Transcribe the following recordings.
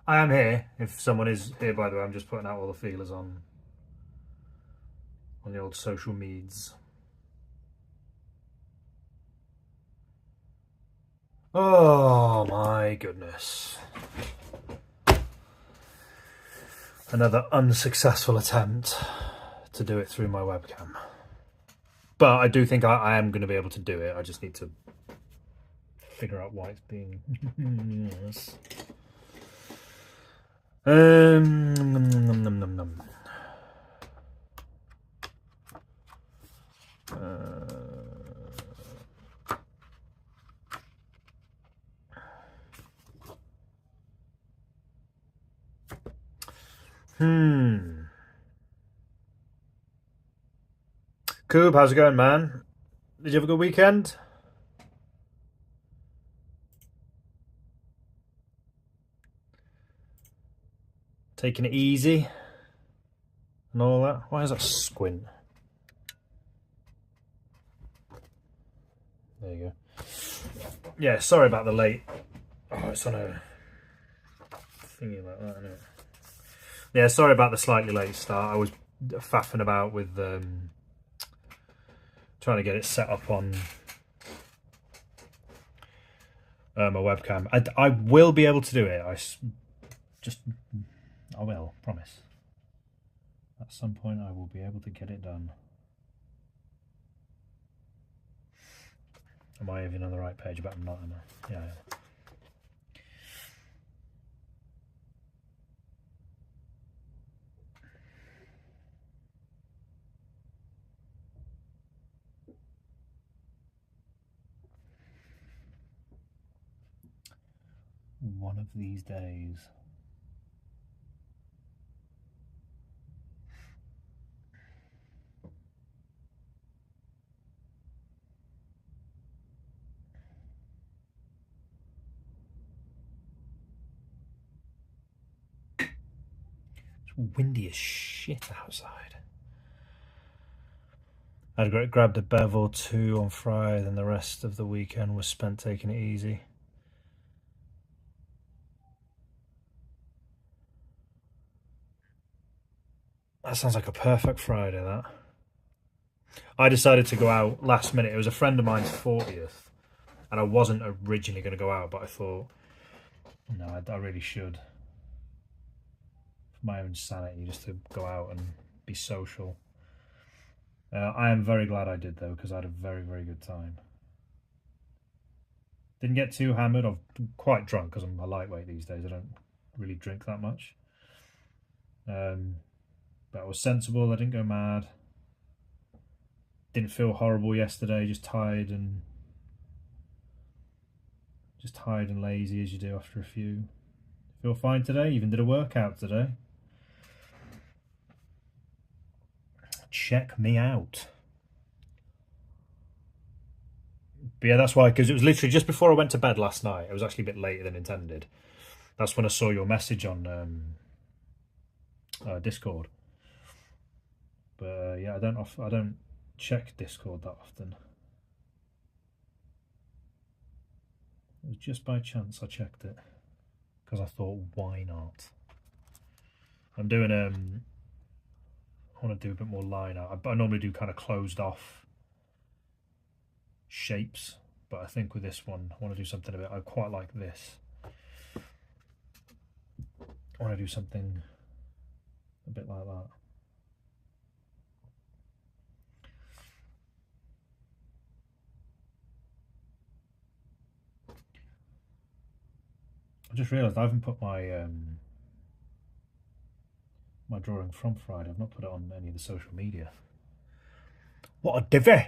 I am here. If someone is here, by the way, I'm just putting out all the feelers on the old social meds. Oh my goodness. Another unsuccessful attempt to do it through my webcam. But I do think I am going to be able to do it. I just need to figure out why it's being... yes. Num, num, num, num. Coob, how's it going, man? Did you have a good weekend? Taking it easy and all that. Why is that squint? There you go. Yeah, sorry about the late. Oh, it's on a thingy like that, isn't it? Yeah, sorry about the slightly late start. I was faffing about with trying to get it set up on my webcam. I will be able to do it. I will, promise. At some point I will be able to get it done. Am I even on the right page? But I'm not, am I? Yeah. One of these days. It's windy as shit outside. I'd grabbed a bev or two on Friday, then the rest of the weekend was spent taking it easy. That sounds like a perfect Friday, that. I decided to go out last minute. It was a friend of mine's 40th, and I wasn't originally going to go out, but I thought, no, I really should. For my own sanity, just to go out and be social. I am very glad I did, though, because I had a very, very good time. Didn't get too hammered. I'm quite drunk because I'm a lightweight these days. I don't really drink that much. But I was sensible. I didn't go mad. Didn't feel horrible yesterday. Just tired and lazy as you do after a few. Feel fine today. Even did a workout today. Check me out. But yeah, that's why, because it was literally just before I went to bed last night. It was actually a bit later than intended. That's when I saw your message on Discord. But yeah, I don't check Discord that often. It was just by chance I checked it because I thought, why not? I'm doing I want to do a bit more line art. I normally do kind of closed off shapes, but I think with this one I want to do something a bit. I quite like this. I want to do something a bit like that. I just realised I haven't put my my drawing from Friday. I've not put it on any of the social media. What a divvy!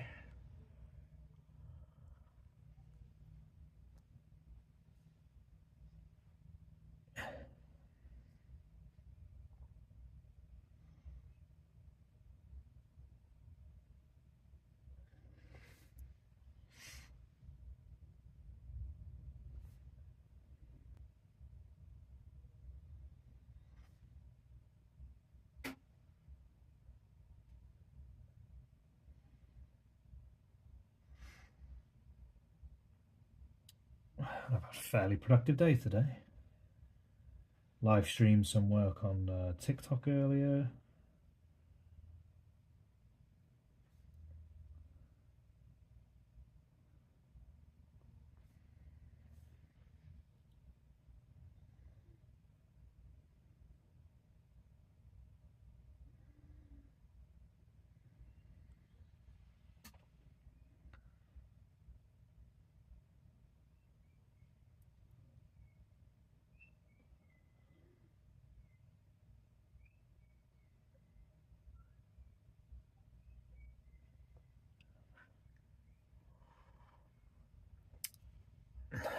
I've had a fairly productive day today. live streamed some work on TikTok earlier.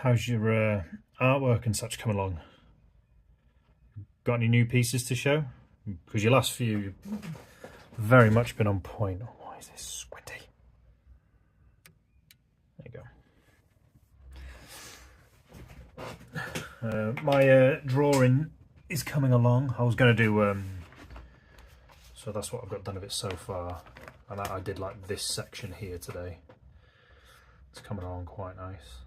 How's your artwork and such come along? Got any new pieces to show? Because your last few very much been on point. Oh, why is this squinty? There you go. My drawing is coming along. I was going to do so that's what I've got done of it so far, and I did like this section here today. It's coming along quite nice.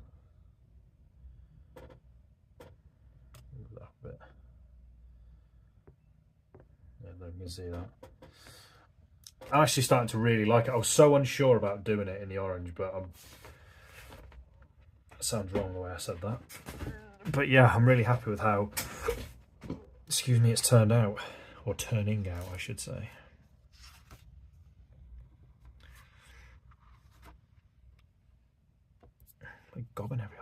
That bit. Yeah, there you can see that. I'm actually starting to really like it. I was so unsure about doing it in the orange, but that sounds wrong the way I said that. But yeah, I'm really happy with how, excuse me, it's turned out. Or turning out, I should say. Like gobbing everywhere.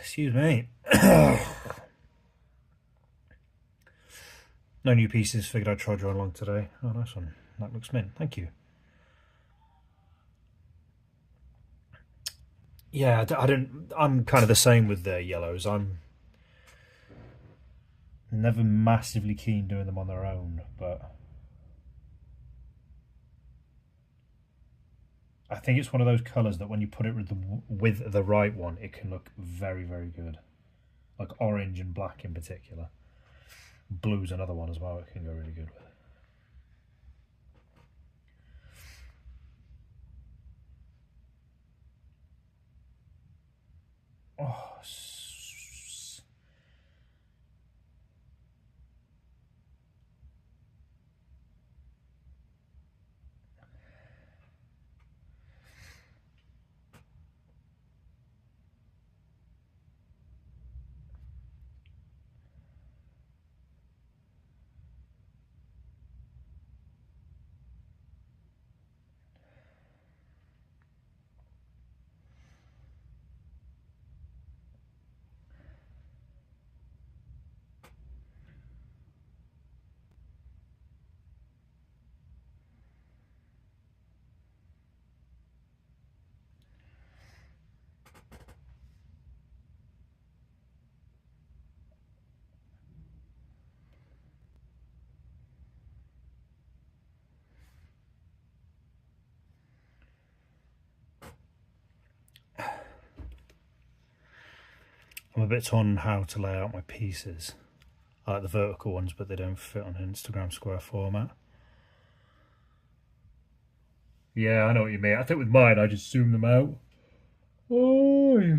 Excuse me. No new pieces, figured I'd try drawing along today. Oh, nice one. That looks mint. Thank you. Yeah, I'm kind of the same with the yellows. I'm never massively keen doing them on their own, but I think it's one of those colours that when you put it with the right one, it can look very, very good. Like orange and black in particular. Blue's another one as well, it can go really good with. Oh, I'm a bit torn on how to lay out my pieces. I like the vertical ones, but they don't fit on an Instagram square format. Yeah, I know what you mean. I think with mine, I just zoom them out. Oh.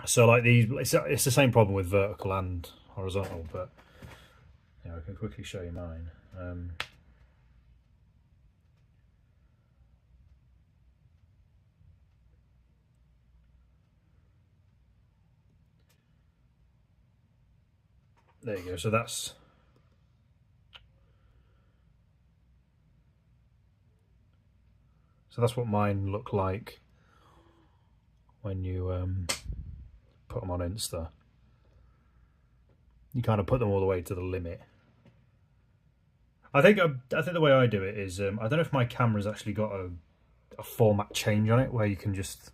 So like these, it's the same problem with vertical and horizontal, but yeah, I can quickly show you mine. There you go. So that's what mine look like when you put them on Insta. You kind of put them all the way to the limit. I think the way I do it is I don't know if my camera's actually got a format change on it where you can just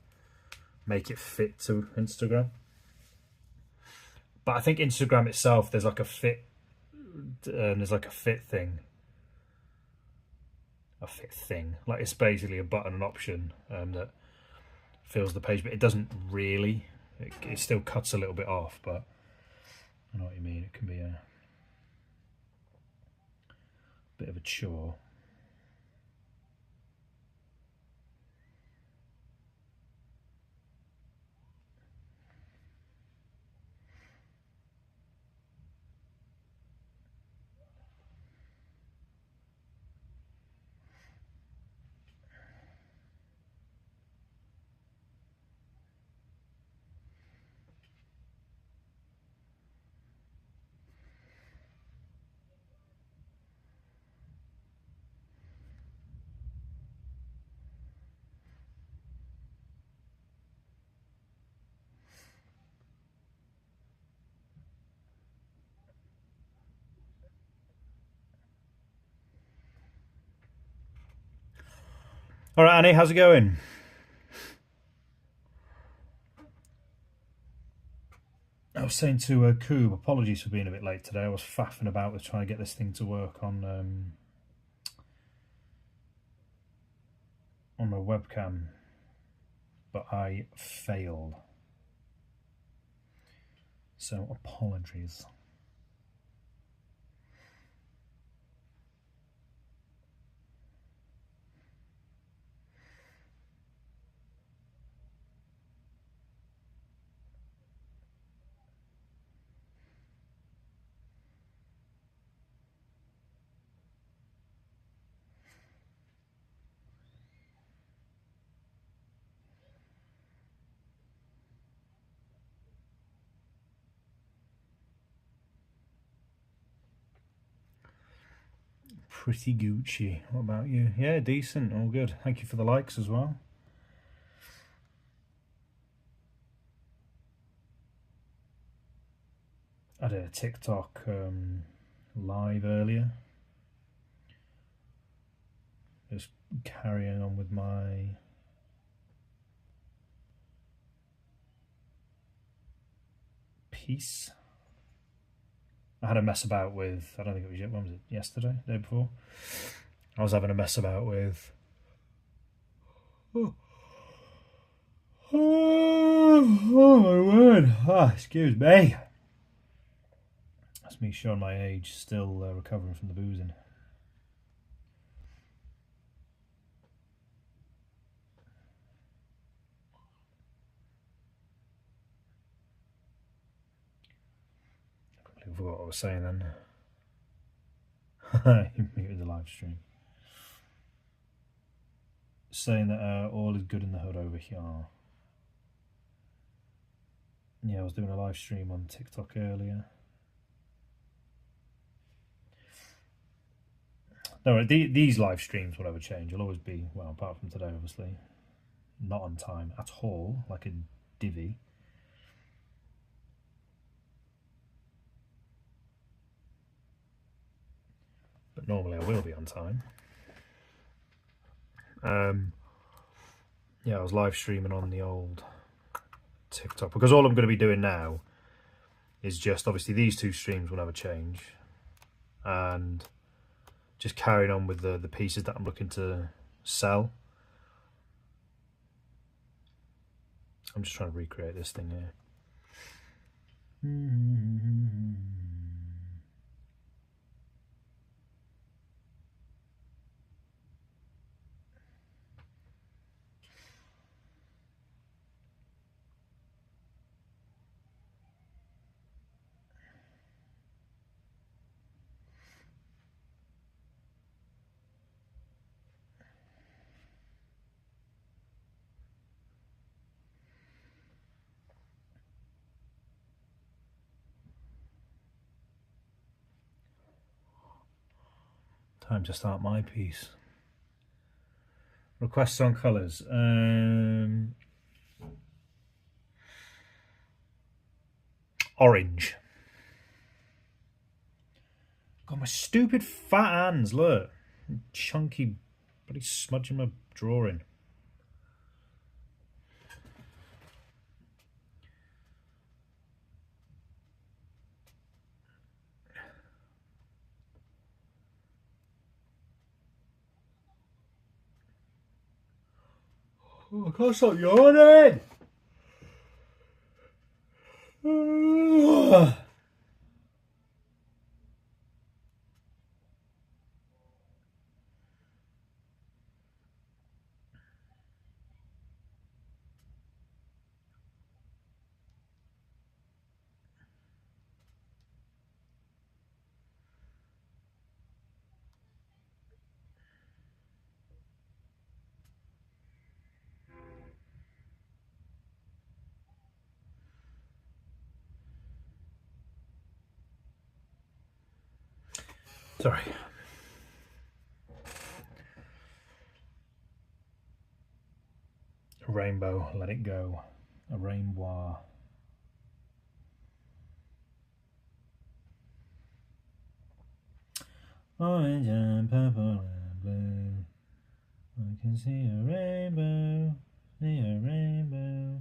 make it fit to Instagram. But I think Instagram itself, there's like a fit thing. A fit thing. Like it's basically a button, an option that fills the page, but it doesn't really. It still cuts a little bit off, but I know what you mean. It can be a bit of a chore. All right, Annie, how's it going? I was saying to Coob, apologies for being a bit late today. I was faffing about with trying to get this thing to work on my webcam, but I failed. So apologies. Pretty Gucci. What about you? Yeah, decent. All good. Thank you for the likes as well. I did a TikTok live earlier. Just carrying on with my piece. I had a mess about with, I don't think it was yet, when was it? Yesterday? The day before? I was having a mess about with oh my word. Excuse me. That's me showing my age, still recovering from the boozing. I forgot what I was saying then. You muted the live stream. Saying that all is good in the hood over here. Yeah, I was doing a live stream on TikTok earlier. No, these live streams will never change. You'll always be, well, apart from today, obviously, not on time at all, like a divvy. But normally I will be on time. Yeah, I was live streaming on the old TikTok because all I'm going to be doing now is just, obviously these two streams will never change, and just carrying on with the pieces that I'm looking to sell. I'm just trying to recreate this thing here. Time to start my piece. Requests on colours. Orange. God, my stupid fat hands, look. Chunky, bloody smudging my drawing. Oh, I can't stop yawning! Sorry. A rainbow, let it go. A rainbow. Orange and purple and blue. I can see a rainbow, see a rainbow.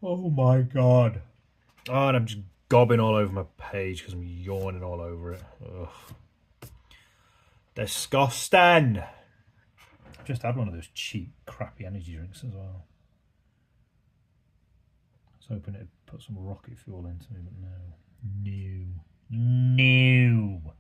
Oh my god. Oh, and I'm just gobbing all over my page because I'm yawning all over it. Ugh. Disgusting. I've just had one of those cheap, crappy energy drinks as well. I was hoping it'd put some rocket fuel into me, but no. No.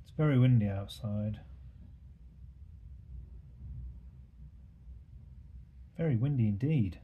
It's very windy outside. Very windy indeed.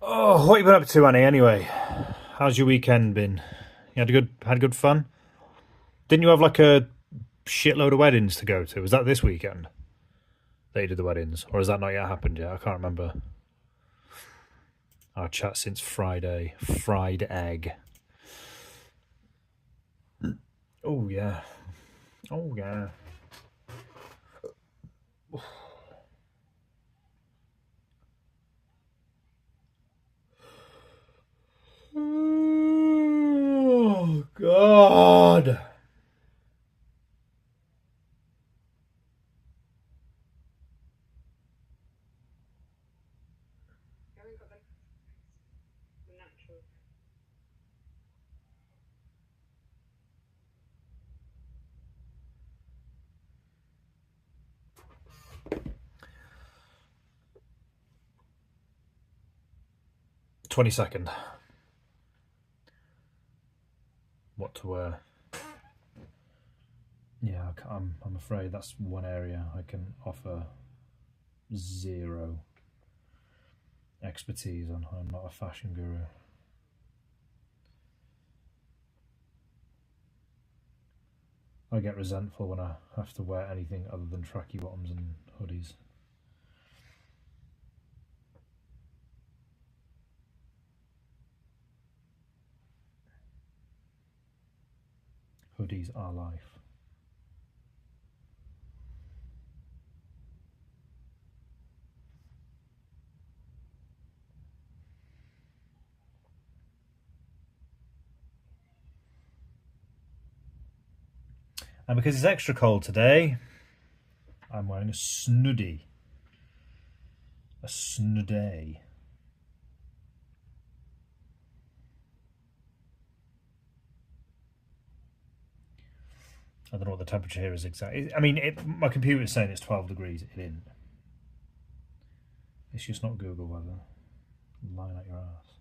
Oh, what you been up to, Annie? Anyway, how's your weekend been? You had good fun. Didn't you have like a shitload of weddings to go to? Was that this weekend that you did the weddings, or has that not yet happened yet? I can't remember. Our chat since Friday. Fried egg. Oh yeah. Oh yeah. Oh God. Natural. 22nd. What to wear? Yeah, I'm afraid that's one area I can offer zero expertise on. I'm not a fashion guru. I get resentful when I have to wear anything other than tracky bottoms and hoodies. Hoodies are life. And because it's extra cold today, I'm wearing a snuddy. A snudday. I don't know what the temperature here is exactly. I mean, my computer is saying it's 12 degrees. It isn't. It's just not Google weather. I'm lying at your ass.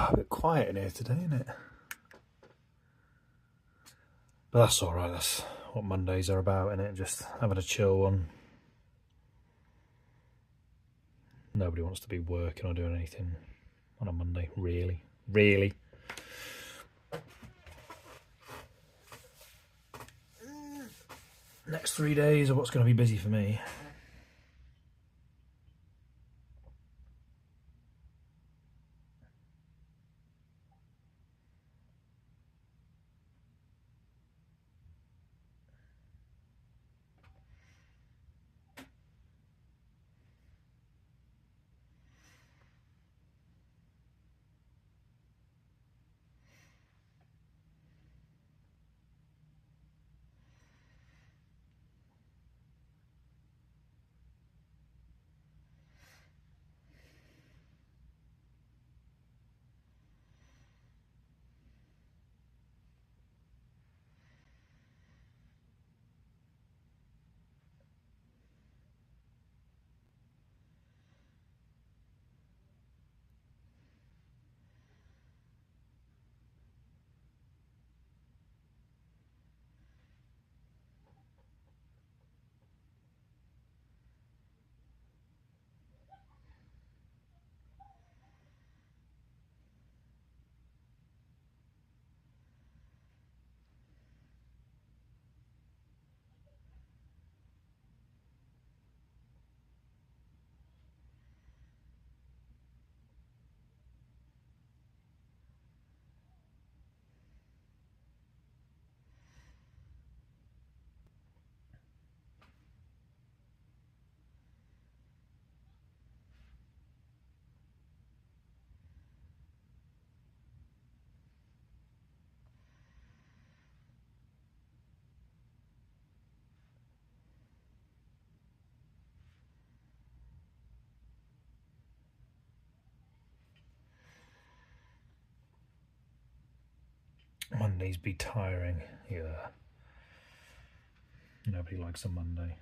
A bit quiet in here today, isn't it? But that's alright, that's what Mondays are about, isn't it? Just having a chill one. Nobody wants to be working or doing anything on a Monday, really. Really. Next 3 days are what's going to be busy for me. Mondays be tiring, yeah. Nobody likes a Monday.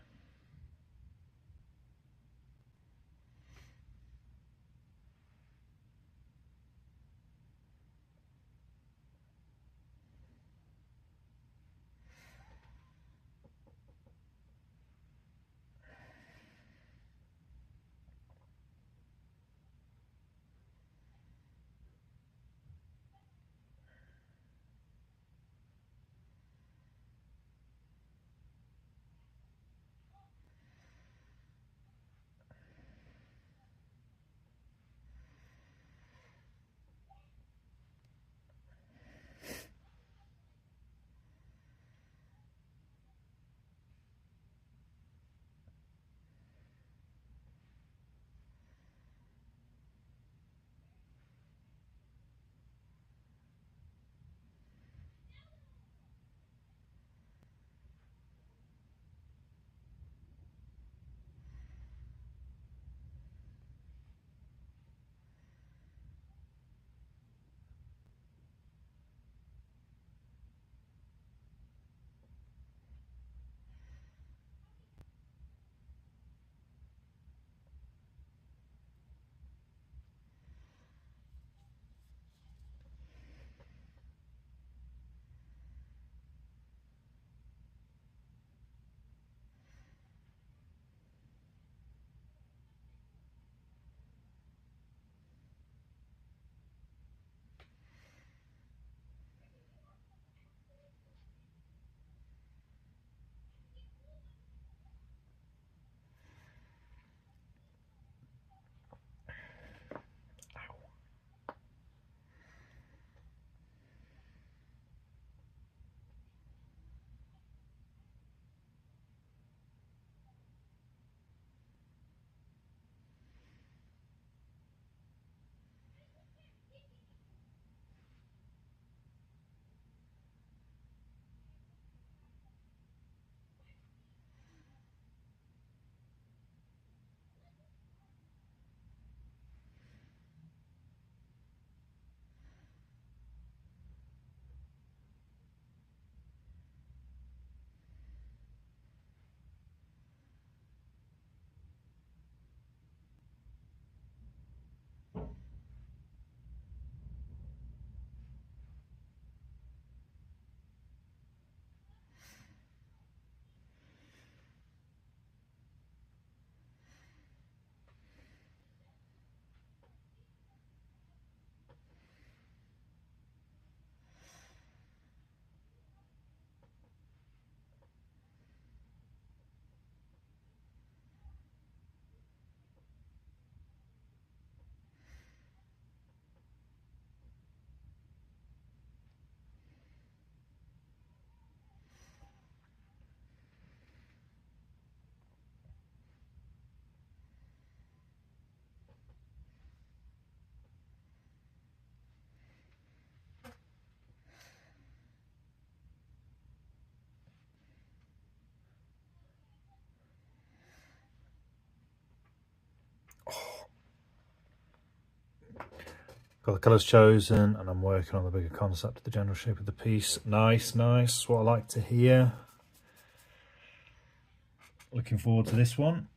Got the colours chosen, and I'm working on the bigger concept of the general shape of the piece. Nice, nice. What I like to hear. Looking forward to this one.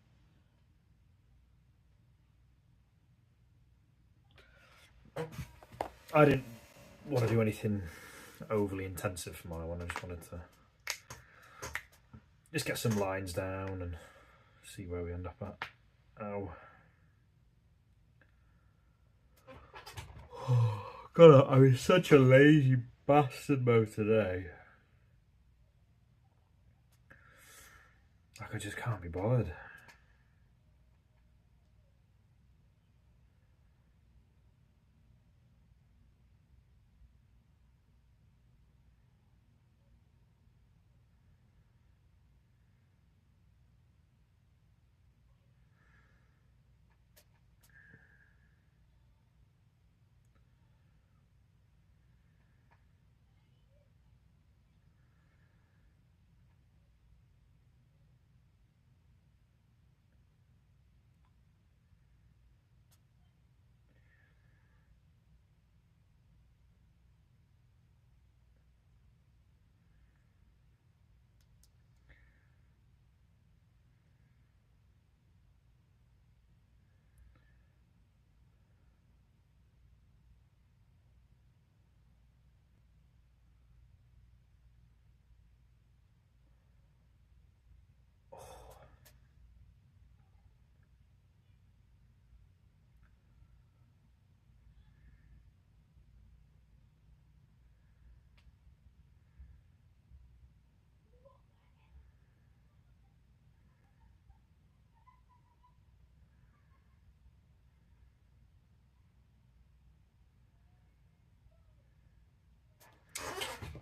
I didn't want to do anything overly intensive for my one. I just wanted to just get some lines down and see where we end up at. Ow. God, I'm in such a lazy bastard mode today. Like, I just can't be bothered.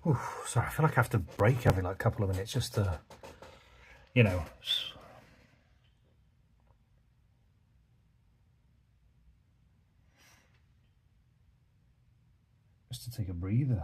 Ooh, sorry, I feel like I have to break every like couple of minutes just to, you know, just to take a breather.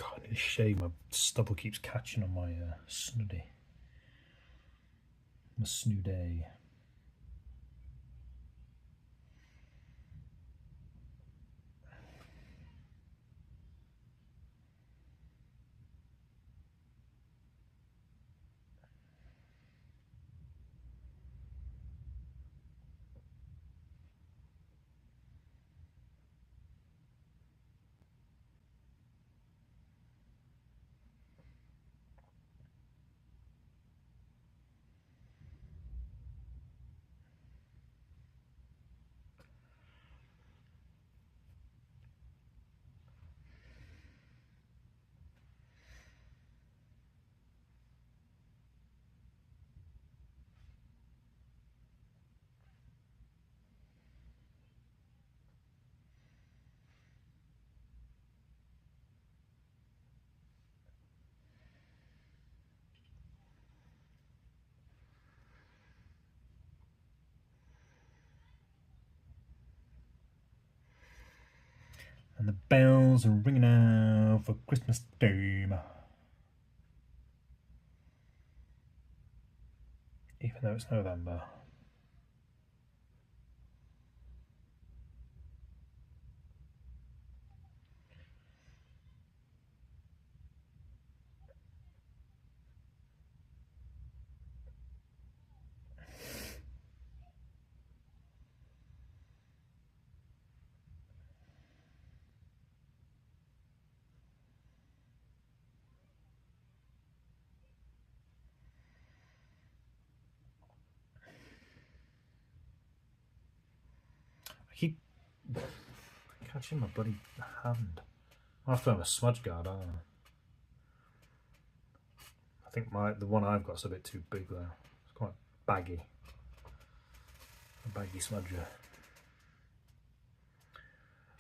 God, I need to shave. My stubble keeps catching on my snooty. My snooday. And the bells are ringing out for Christmas time. Even though it's November. I keep catching my bloody hand. I have to have a smudge guard, aren't I? I think the one I've got's a bit too big though. It's quite baggy. A baggy smudger.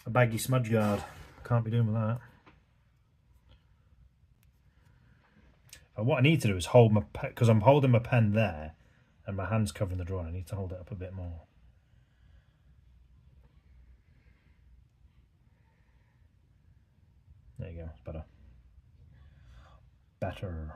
A baggy smudge guard. Can't be doing with that. What I need to do is hold my pen, because I'm holding my pen there and my hand's covering the drawing. I need to hold it up a bit more. There you go, it's better. Better.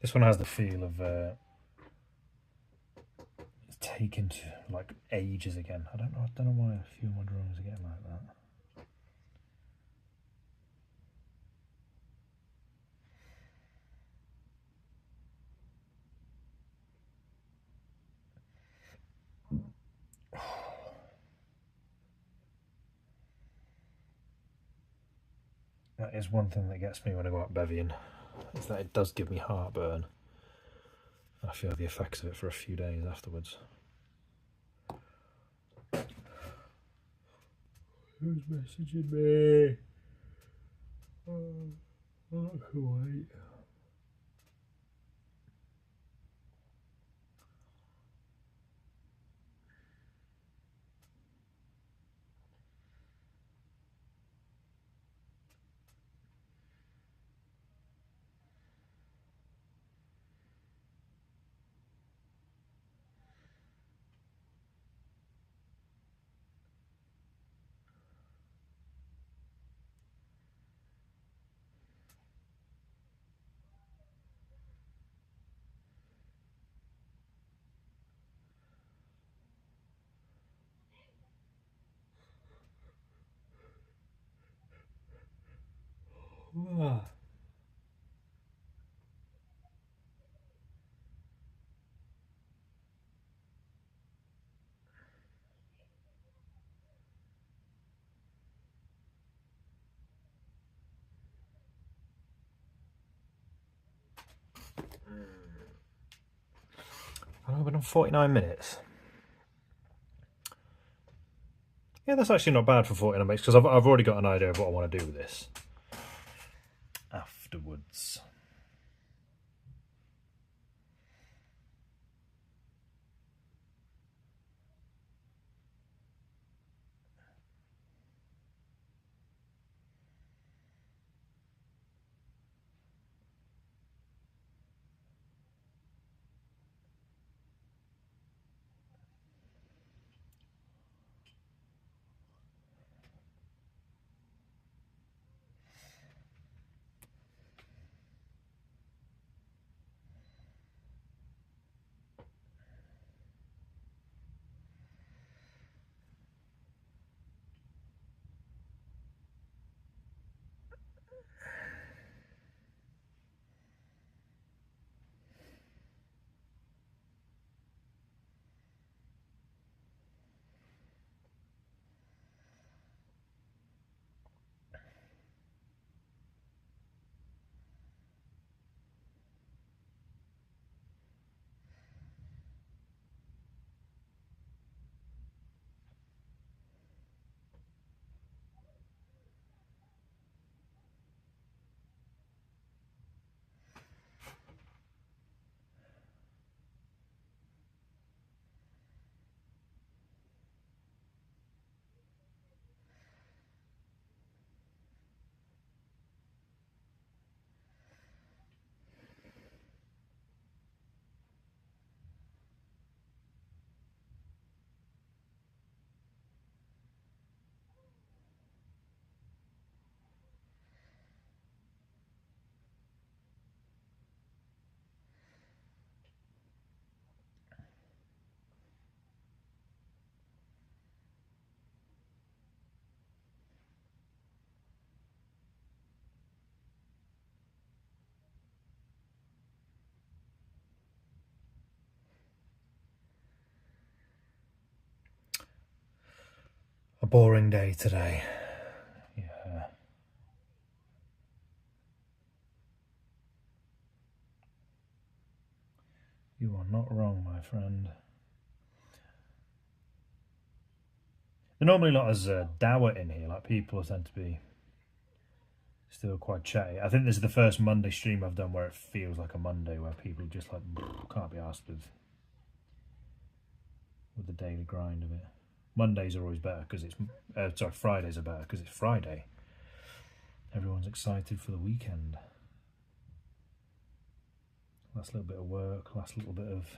This one has the feel of it's taken to like ages again. I don't know why a few of my drawings are getting like that. That is one thing that gets me when I go out bevying, is that it does give me heartburn. I feel the effects of it for a few days afterwards. Who's messaging me? I can wait. Ah. I've been on 49 minutes. Yeah, that's actually not bad for 49 minutes, because I've already got an idea of what I want to do with this afterwards. A boring day today. Yeah. You are not wrong, my friend. They're normally not as dour in here, like people tend to be still quite chatty. I think this is the first Monday stream I've done where it feels like a Monday, where people just like can't be asked with the daily grind of it. Mondays are always better because it's sorry, Fridays are better because it's Friday. Everyone's excited for the weekend. Last little bit of work, last little bit of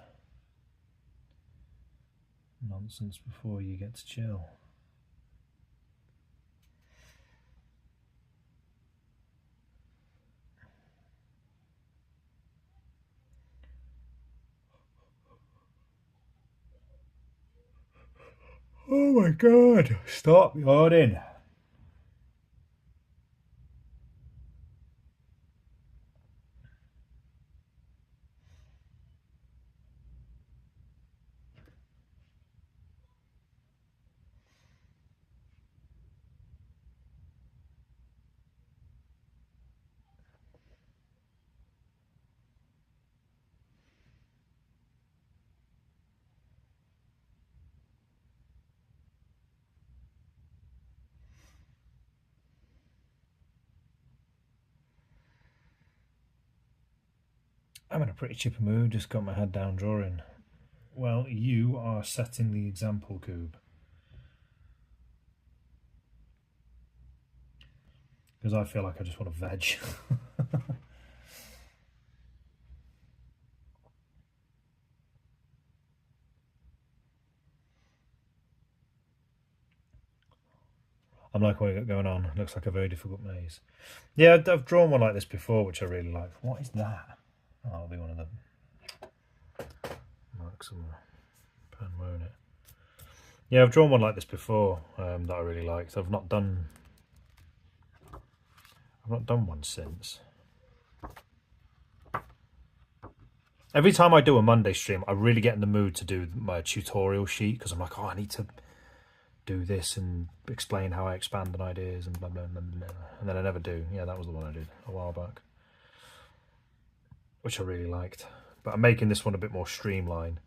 nonsense before you get to chill. Oh my god, stop yawning. I'm in a pretty chipper mood, just got my head down drawing. Well, you are setting the example, Coob. Because I feel like I just want to veg. I'm like, what you got going on? It looks like a very difficult maze. Yeah, I've drawn one like this before, which I really like. What is that? Oh, that'll be one of them. Mark some pen, won't it? Yeah, I've drawn one like this before that I really liked. I've not done one since. Every time I do a Monday stream, I really get in the mood to do my tutorial sheet because I'm like, oh, I need to do this and explain how I expand on ideas and blah, blah, blah, blah. And then I never do. Yeah, that was the one I did a while back, which I really liked. But I'm making this one a bit more streamlined.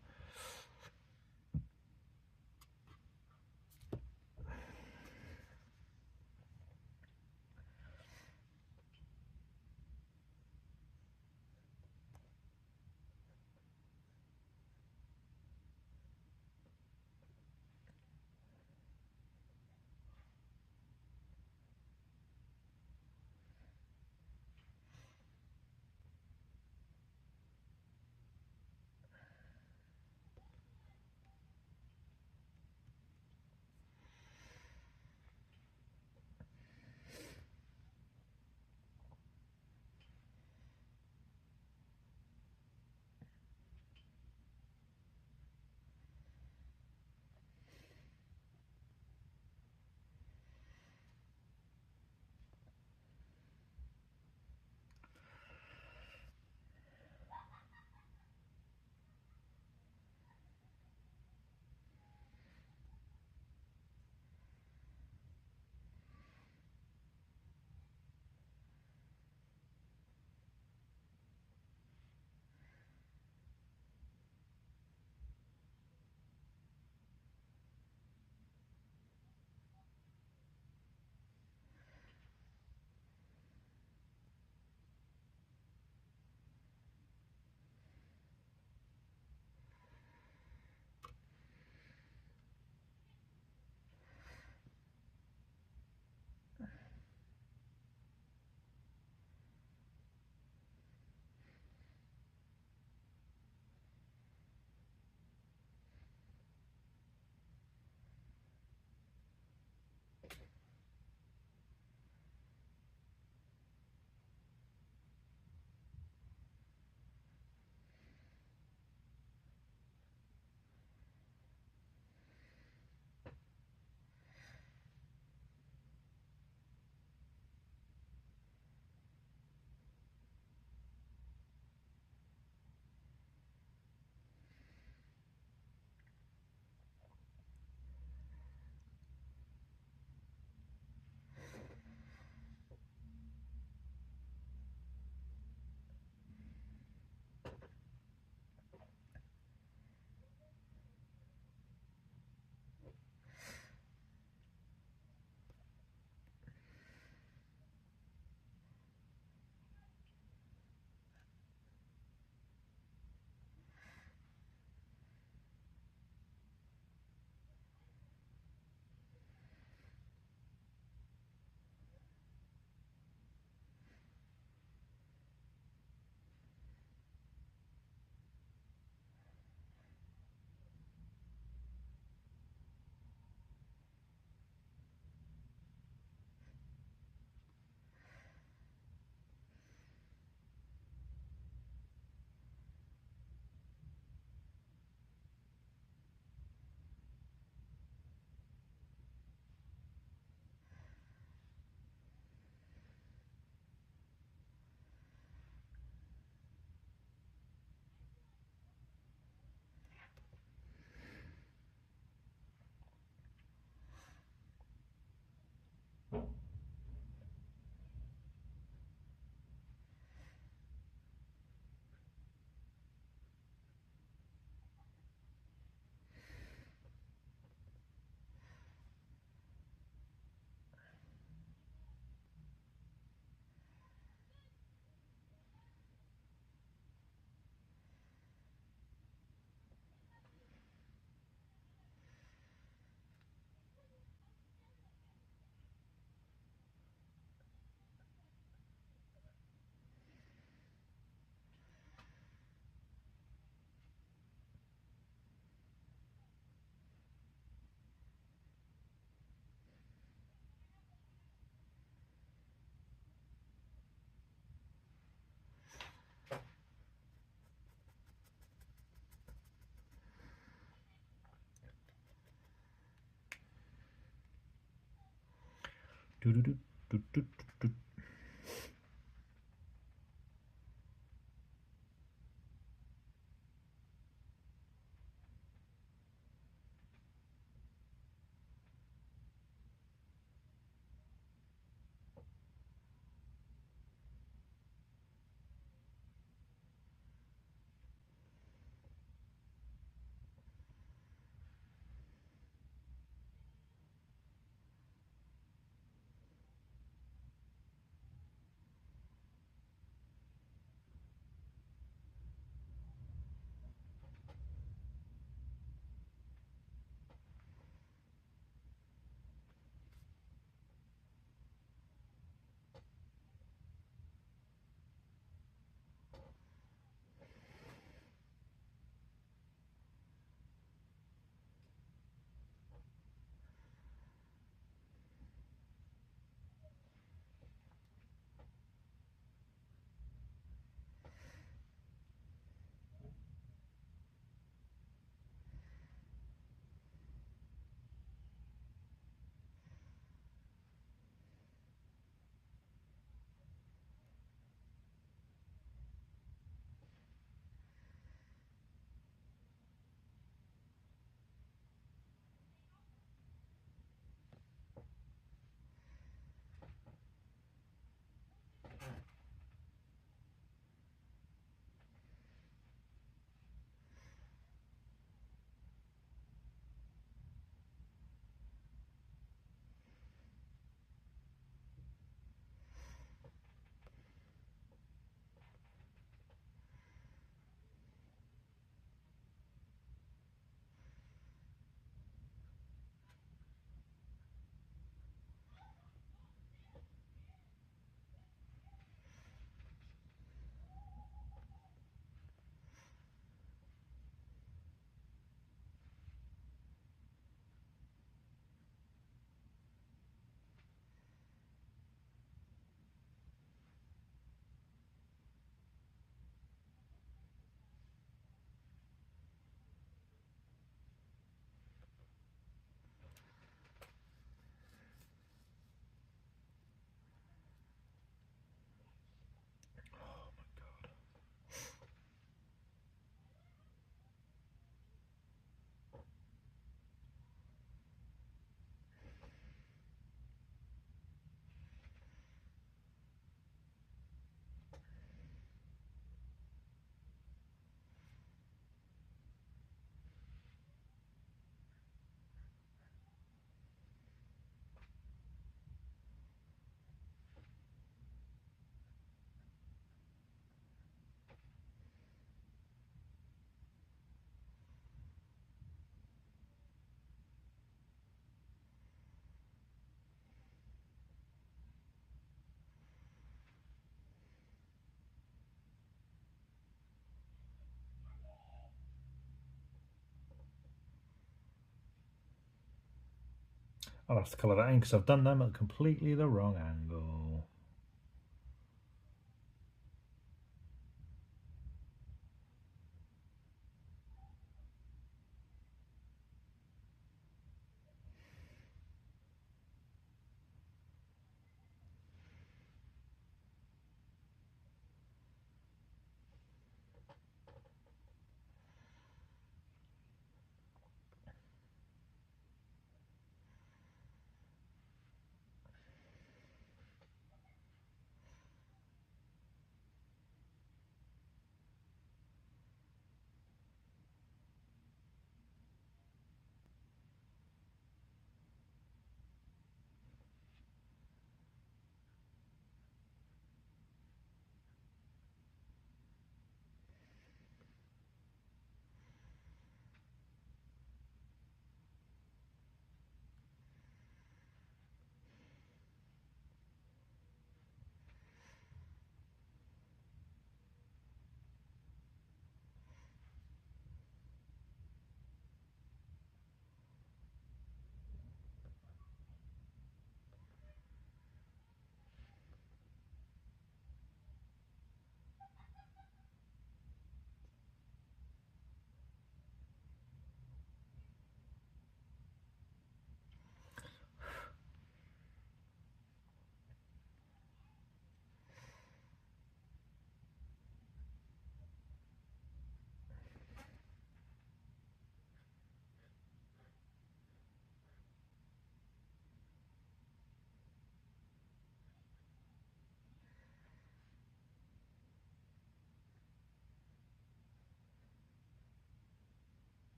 I'll have to colour that in because I've done them at completely the wrong angle.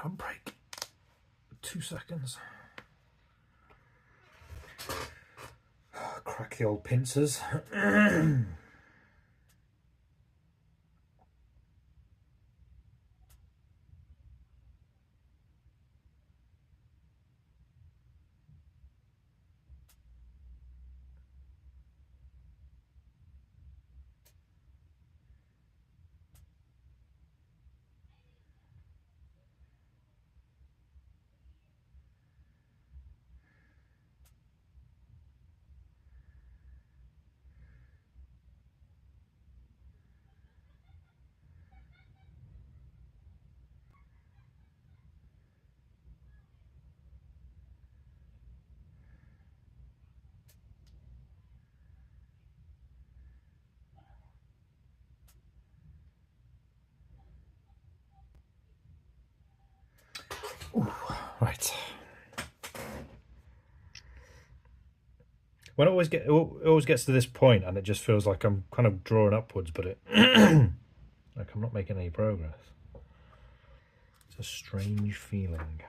don't break. 2 seconds. Crack the old pincers. Ooh, right. When it always gets to this point, and it just feels like I'm kind of drawing upwards, but it like I'm not making any progress. It's a strange feeling.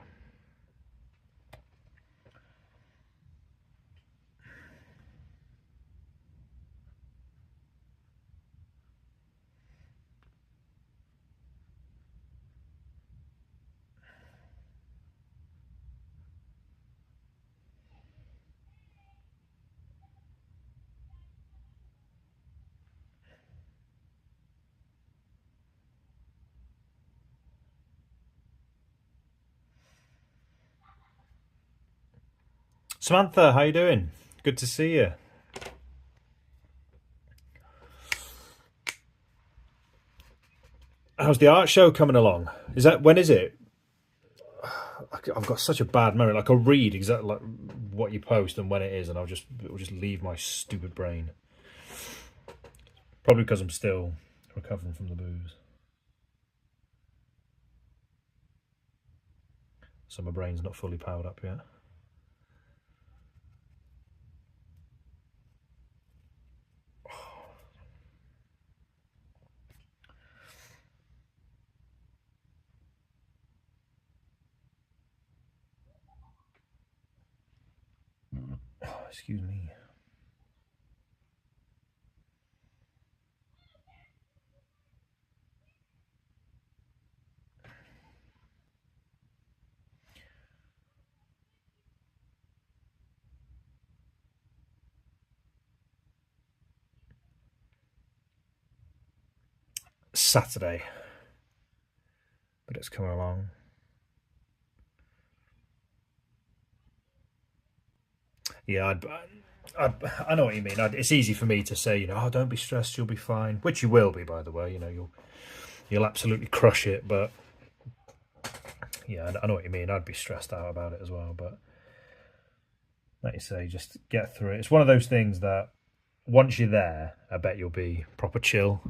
Samantha, how you doing? Good to see you. How's the art show coming along? When is it? I've got such a bad memory. Like I'll read exactly like what you post and when it is, and it'll just leave my stupid brain. Probably because I'm still recovering from the booze, so my brain's not fully powered up yet. Oh, excuse me. Saturday, but it's coming along. Yeah, I know what you mean. It's easy for me to say, oh, don't be stressed, you'll be fine, which you will be, by the way. You'll absolutely crush it, but yeah, I know what you mean. I'd be stressed out about it as well, but like you say, just get through it. It's one of those things that once you're there, I bet you'll be proper chill,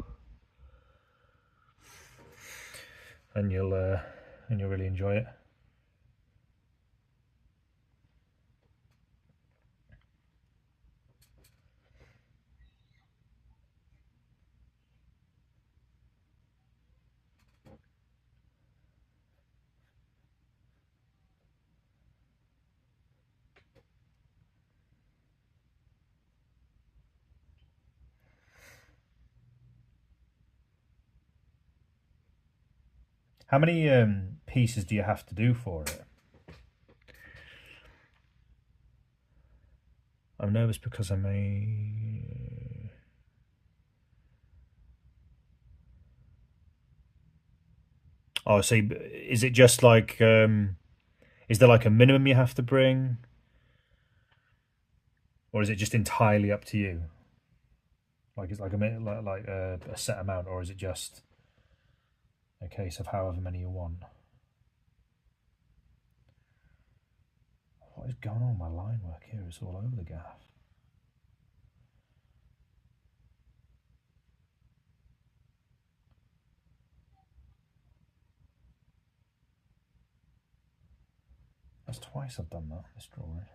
and you'll really enjoy it. How many pieces do you have to do for it? I'm nervous because I may. Oh, see, is it just like is there like a minimum you have to bring, or is it just entirely up to you? Like it's like a set amount, or is it just a case of however many you want? What is going on with my line work here? It's all over the gaff. That's twice I've done that, this drawing.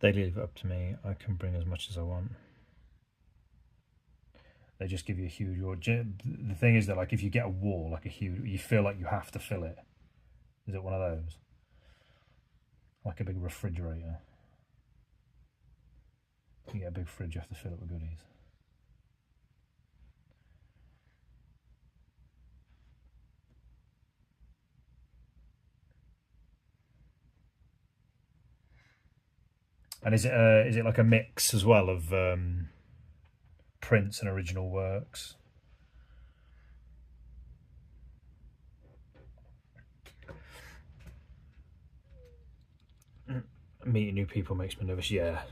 They leave it up to me. I can bring as much as I want. they just give you a huge order. The thing is that, like, if you get a wall, like a huge, you feel like you have to fill it. Is it one of those? Like a big refrigerator. You get a big fridge, you have to fill it with goodies. And is it like a mix as well of prints and original works? Meeting new people makes me nervous. Yeah,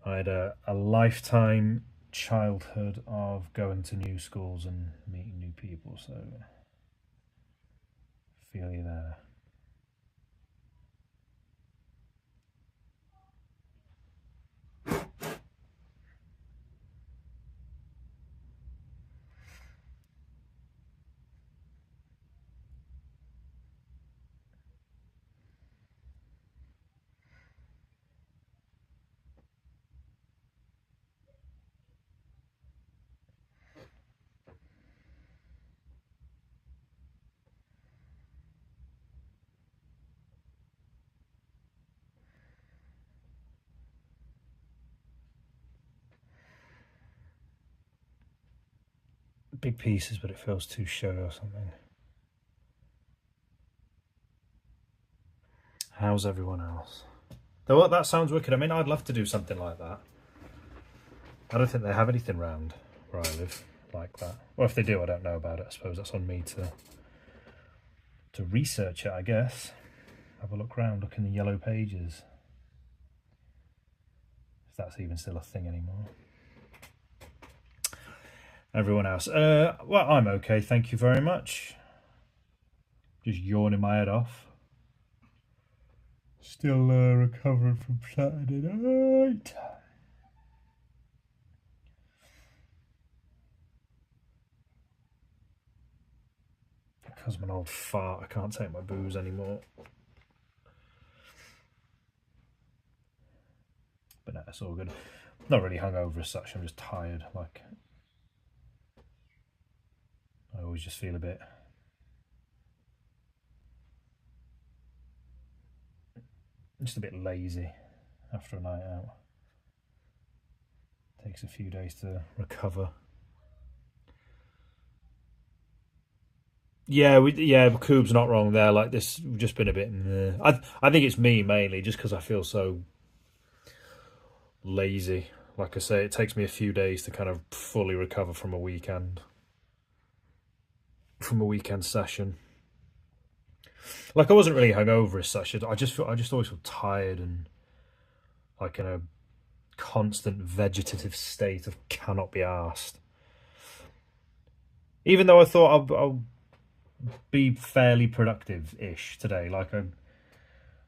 I had a lifetime childhood of going to new schools and meeting new people, so I feel you there. Big pieces, but it feels too showy or something. How's everyone else? Though what, that sounds wicked. I mean, I'd love to do something like that. I don't think they have anything round where I live like that. Or if they do, I don't know about it. I suppose that's on me to research it, I guess. Have a look round, look in the yellow pages. If that's even still a thing anymore. Everyone else. Well, I'm okay, thank you very much. Just yawning my head off. Still recovering from Saturday night. Because I'm an old fart, I can't take my booze anymore. But no, it's all good. Not really hungover as such, I'm just tired. Like, I always just feel a bit lazy after a night out. Takes a few days to recover. Yeah, Coob's not wrong there. Like this, we've just been a bit. I think it's me mainly, just because I feel so lazy. Like I say, it takes me a few days to kind of fully recover from a weekend session. Like I wasn't really hungover as such. I just always feel tired and like in a constant vegetative state of cannot be arsed. Even though I thought I'll be fairly productive-ish today. Like I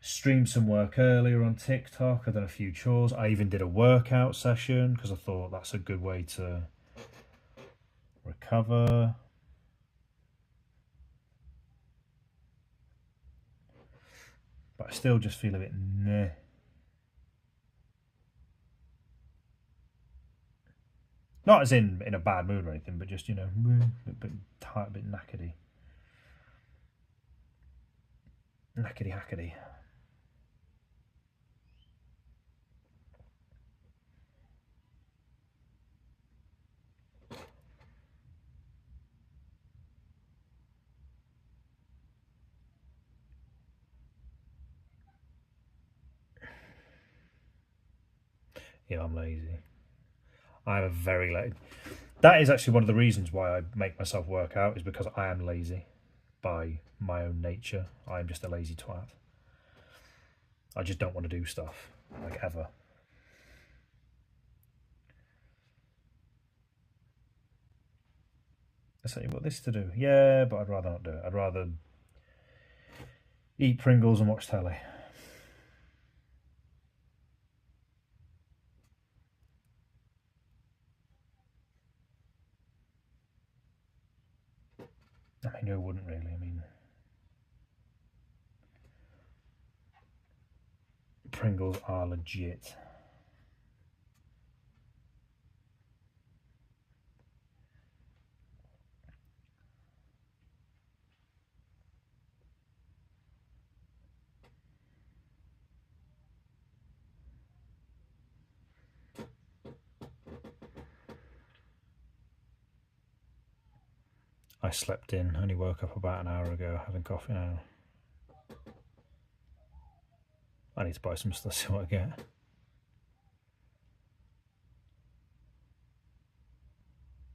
streamed some work earlier on TikTok. I've done a few chores. I even did a workout session because I thought that's a good way to recover. But I still just feel a bit meh. Not as in a bad mood or anything, but just, a bit tired, a bit knackedy. Knackedy hackety. Yeah, I'm lazy. I'm a very lazy. That is actually one of the reasons why I make myself work out, is because I am lazy by my own nature. I am just a lazy twat. I just don't want to do stuff, like, ever. I say, you've got this to do. Yeah, but I'd rather not do it. I'd rather eat Pringles and watch telly. I mean, who wouldn't really? I mean, Pringles are legit. I slept in. Only woke up about an hour ago, having coffee now. I need to buy some stuff, see what I get.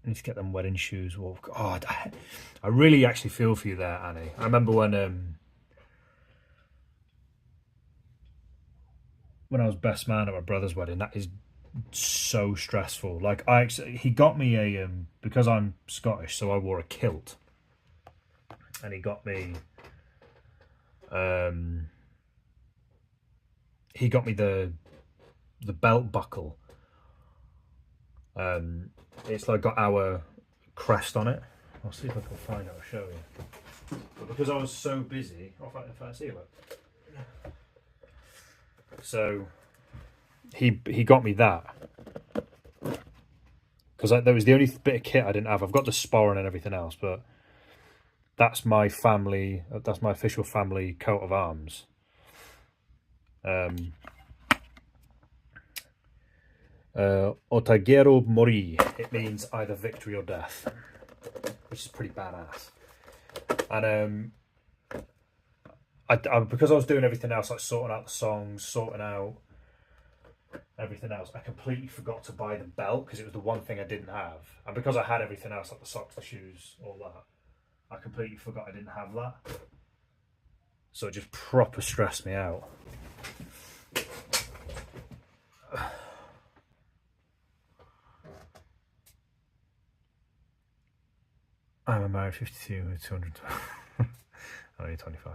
I need to get them wedding shoes. Oh, I really actually feel for you there, Annie. I remember when I was best man at my brother's wedding. That is so stressful. Like he got me a because I'm Scottish, so I wore a kilt, and he got me the belt buckle. It's like got our crest on it. I'll see if I can find it. I'll show you. But because I was so busy, if I see it. So he got me that because there was the only bit of kit I didn't have. I've got the sporran and everything else, but that's my family. That's my official family coat of arms. Otaigero Mori. It means either victory or death, which is pretty badass. And I because I was doing everything else, like sorting out the songs, sorting out everything else, I completely forgot to buy the belt because it was the one thing I didn't have. And because I had everything else, like the socks, the shoes, all that, I completely forgot I didn't have that. So it just proper stressed me out. I'm a married 52 with 200. I'm only 25.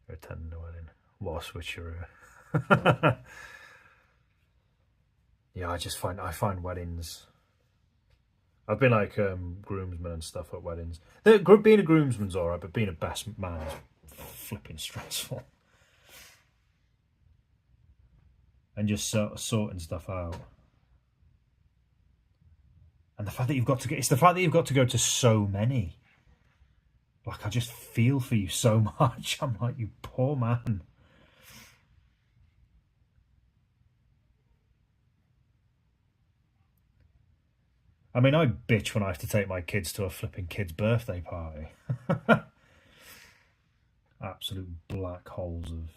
You're attending the wedding. What a switcheroo. Yeah, I find weddings. I've been like groomsman and stuff at weddings. Being a groomsman's alright, but being a best man is flipping stressful. And just sorting stuff out. And the fact that it's the fact that you've got to go to so many. Like, I just feel for you so much. I'm like, you poor man. I mean, I bitch when I have to take my kids to a flipping kid's birthday party. Absolute black holes of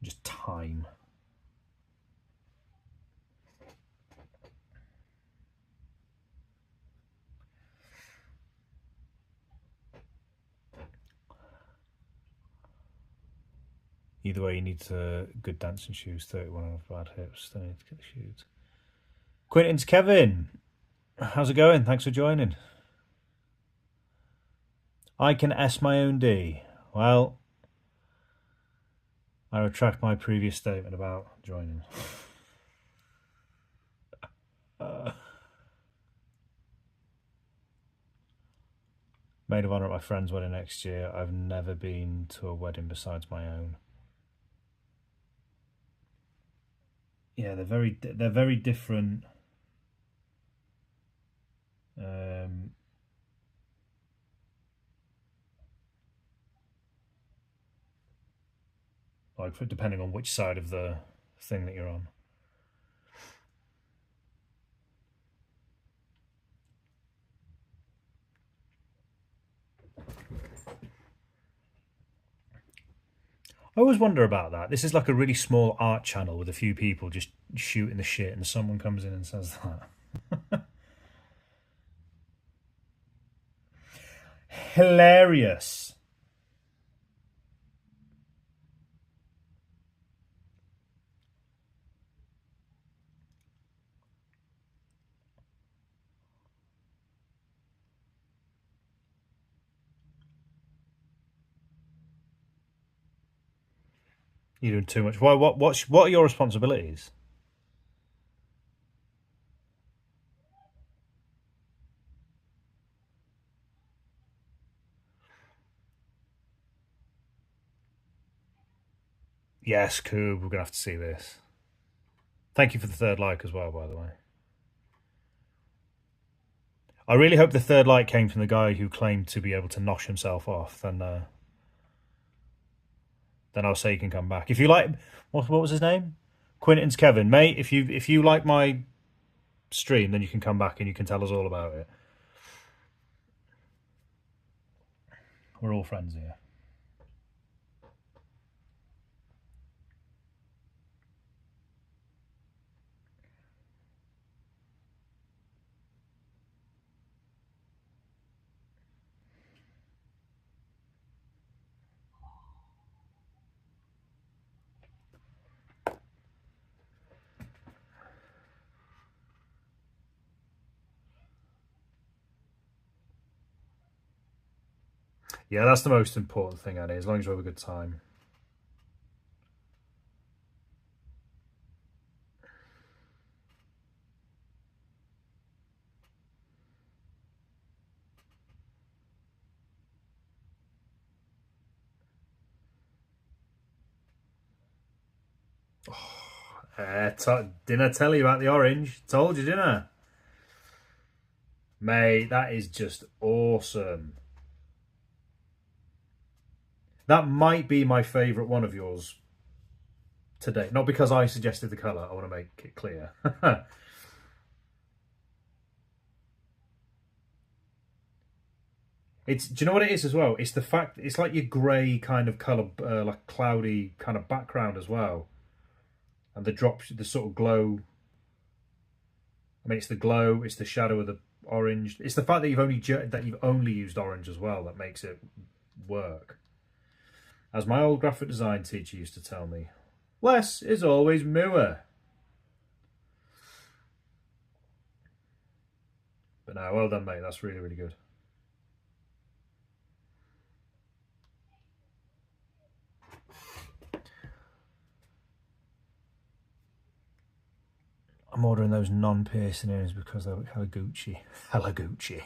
just time. Either way, you need good dancing shoes. 31 of bad hips. Don't need to get the shoes. Quentin's Kevin. How's it going? Thanks for joining. I can S my own D. Well, I retract my previous statement about joining. Maid of honour at my friend's wedding next year. I've never been to a wedding besides my own. Yeah, they're very different. Like depending on which side of the thing that you're on. I always wonder about that. This is like a really small art channel with a few people just shooting the shit, and someone comes in and says that. Hilarious. You're doing too much. Why? What are your responsibilities? Yes, Coob, we're gonna have to see this. Thank you for the third like as well, by the way. I really hope the third like came from the guy who claimed to be able to nosh himself off. Then I'll say you can come back. If you like, what was his name? Quinton's Kevin, mate. If you like my stream, then you can come back and you can tell us all about it. We're all friends here. Yeah, that's the most important thing, Annie, as long as you have a good time. Didn't I tell you about the orange? Told you, didn't I? Mate, that is just awesome. That might be my favourite one of yours today. Not because I suggested the colour, I want to make it clear. Do you know what it is as well? It's the fact, it's like your grey kind of colour, like cloudy kind of background as well. And the sort of glow. I mean, it's the glow, it's the shadow of the orange. It's the fact that you've only used orange as well that makes it work. As my old graphic design teacher used to tell me, less is always more. But no, well done, mate. That's really, really good. I'm ordering those non-piercing ears because they look hella Gucci. Hella Gucci.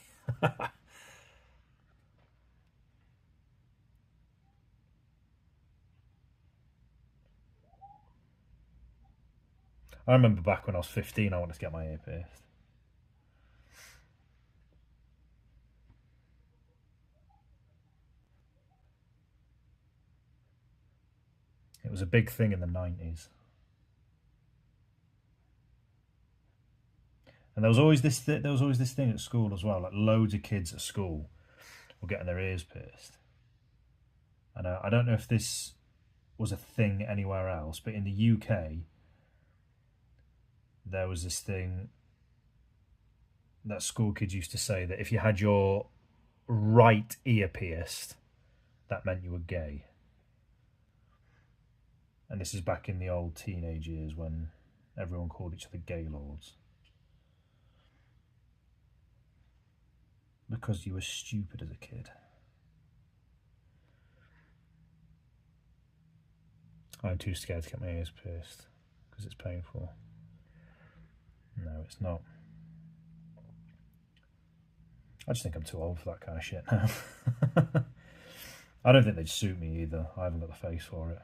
I remember back when I was 15, I wanted to get my ear pierced. It was a big thing in the 90s. And there was always this thing at school as well. Like loads of kids at school were getting their ears pierced. And I don't know if this was a thing anywhere else, but in the UK, there was this thing that school kids used to say that if you had your right ear pierced, that meant you were gay. And this is back in the old teenage years when everyone called each other gay lords. Because you were stupid as a kid. I'm too scared to get my ears pierced because it's painful. No, it's not. I just think I'm too old for that kind of shit now. I don't think they'd suit me either. I haven't got the face for it.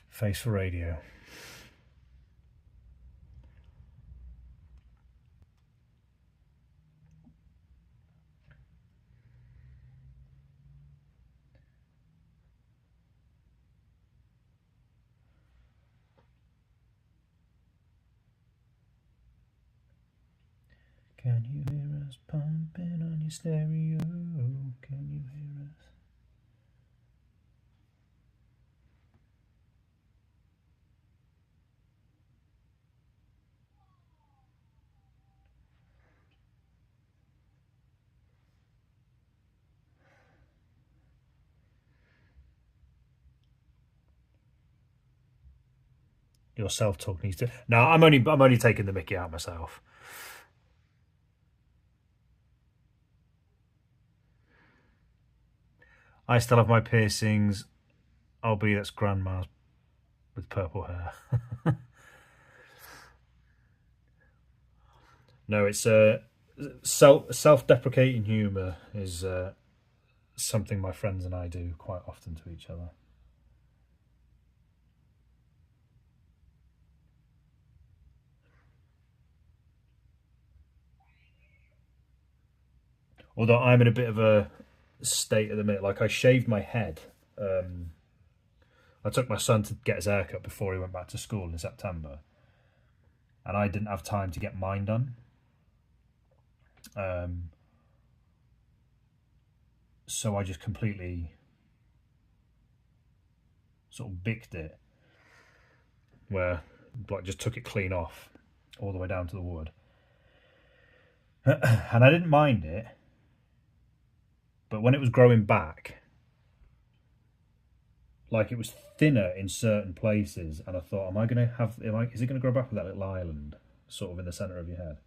Face for radio. Can you hear us pumping on your stereo? Can you hear us? Your self-talk needs to. No, I'm only taking the mickey out myself. I still have my piercings, albeit that's grandma's with purple hair. No, it's self-deprecating humour is something my friends and I do quite often to each other. Although I'm in a bit of a state at the minute. Like I shaved my head. I took my son to get his haircut before he went back to school in September, and I didn't have time to get mine done. So I just completely sort of bicked it, where like just took it clean off all the way down to the wood. And I didn't mind it, but when it was growing back, like it was thinner in certain places, and I thought, am I going to have? Is it going to grow back with that little island sort of in the centre of your head?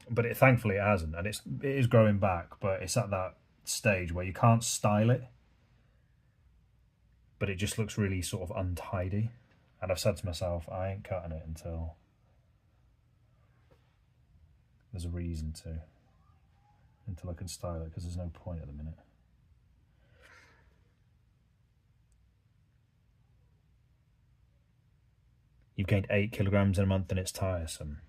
But thankfully it hasn't, and it is growing back, but it's at that stage where you can't style it, but it just looks really sort of untidy. And I've said to myself, I ain't cutting it until there's a reason to, until I can style it, because there's no point at the minute. You've gained 8 kilograms in a month and it's tiresome.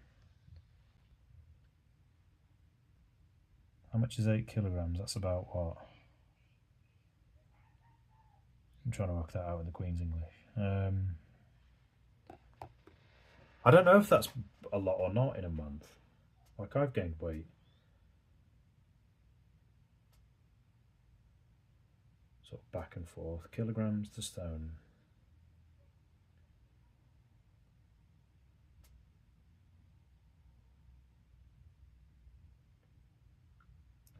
How much is 8 kilograms? That's about what? I'm trying to work that out in the Queen's English. I don't know if that's a lot or not in a month. Like I've gained weight. Sort of back and forth. Kilograms to stone.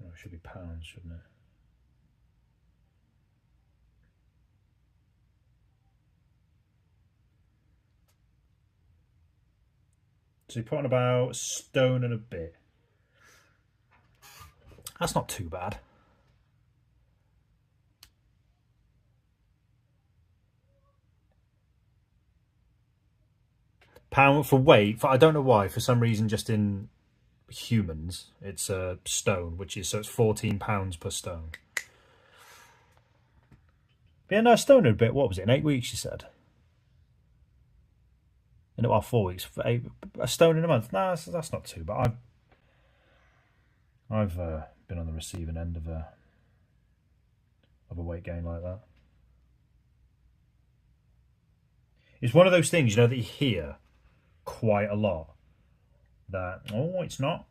Oh, it should be pounds, shouldn't it? So you're putting about a stone and a bit. That's not too bad. Pound for weight, I don't know why, for some reason just in humans it's a stone, which is, so it's 14 pounds per stone. But yeah, no, a stone and a bit, what was it, in 8 weeks you said? In about 4 weeks, for a stone in a month. No, that's not too bad. I've been on the receiving end of a weight gain like that. It's one of those things, you know, that you hear quite a lot. That, oh, it's not.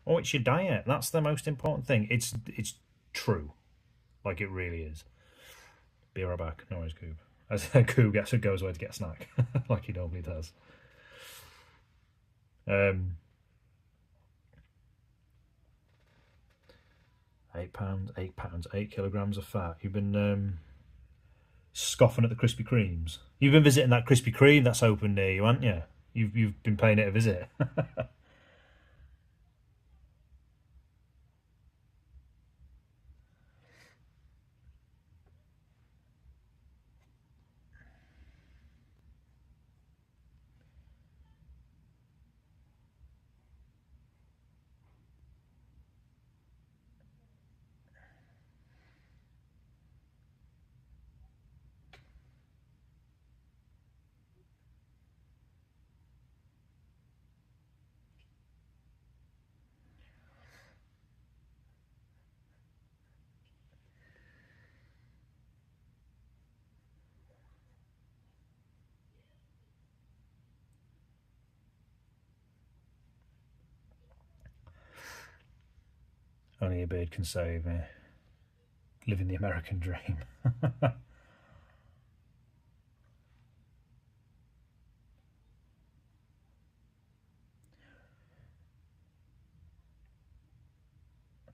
Oh, it's your diet. That's the most important thing. It's true. Like it really is. Be right back. No worries, Coob. As Coob goes away to get a snack, like he normally does. £8, £8, 8 kilograms of fat. You've been scoffing at the Krispy Kremes. You've been visiting that Krispy Kreme that's open near you, haven't you? You've been paying it a visit. Only a beard can save me. Living the American dream.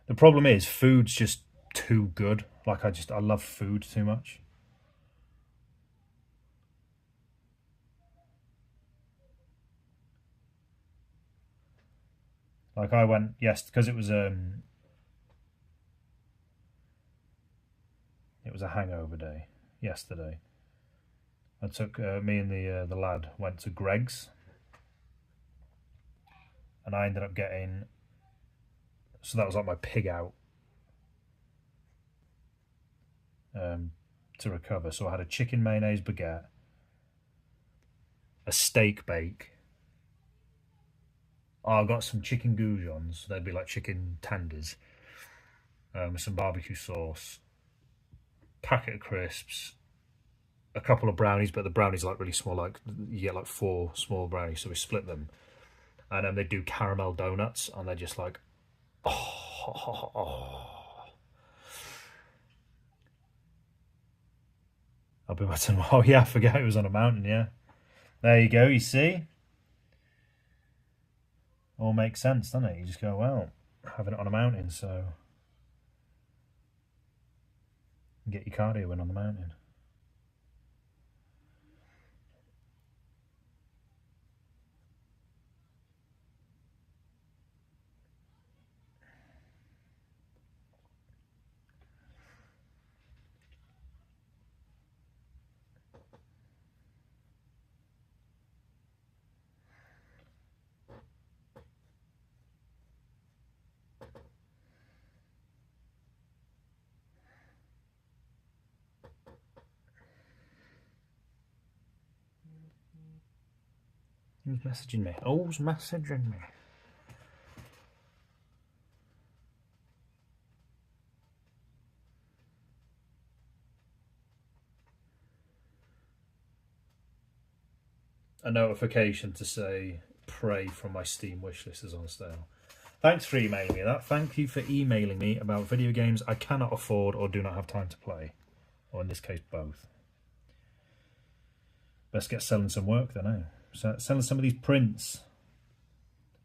The problem is, food's just too good. Like I love food too much. Like I went, yes, because it was a hangover day yesterday. I took me and the lad went to Greg's, and I ended up getting, so that was like my pig out to recover. So I had a chicken mayonnaise baguette, a steak bake, Oh, I got some chicken goujons. They'd be like chicken tenders. Some barbecue sauce, packet of crisps, a couple of brownies, but the brownies are like really small. Like you get like 4 small brownies, so we split them. And then they do caramel donuts, and they're just like, oh. I'll be better. Oh yeah, I forget it was on a mountain. Yeah, there you go. You see, all makes sense, doesn't it? You just go, well, having it on a mountain, so you get your cardio in on the mountain. Who's messaging me? Oh, who's messaging me? A notification to say Prey from my Steam wishlist is on sale. Thanks for emailing me that. Thank you for emailing me about video games I cannot afford or do not have time to play. Or in this case, both. Best get selling some work then, eh? Selling some of these prints.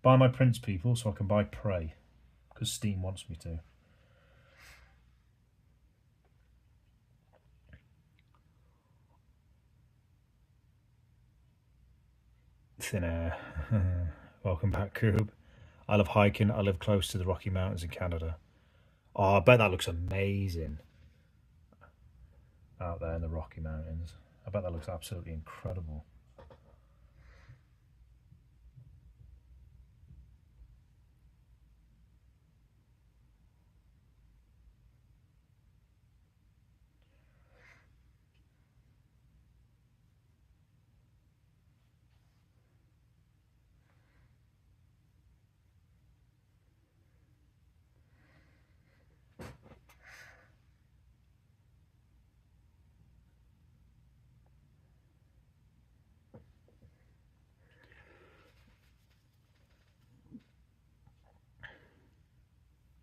Buy my prints, people, so I can buy Prey. Because Steam wants me to. Thin air. Welcome back, Coob. I love hiking. I live close to the Rocky Mountains in Canada. Oh, I bet that looks amazing. Out there in the Rocky Mountains. I bet that looks absolutely incredible.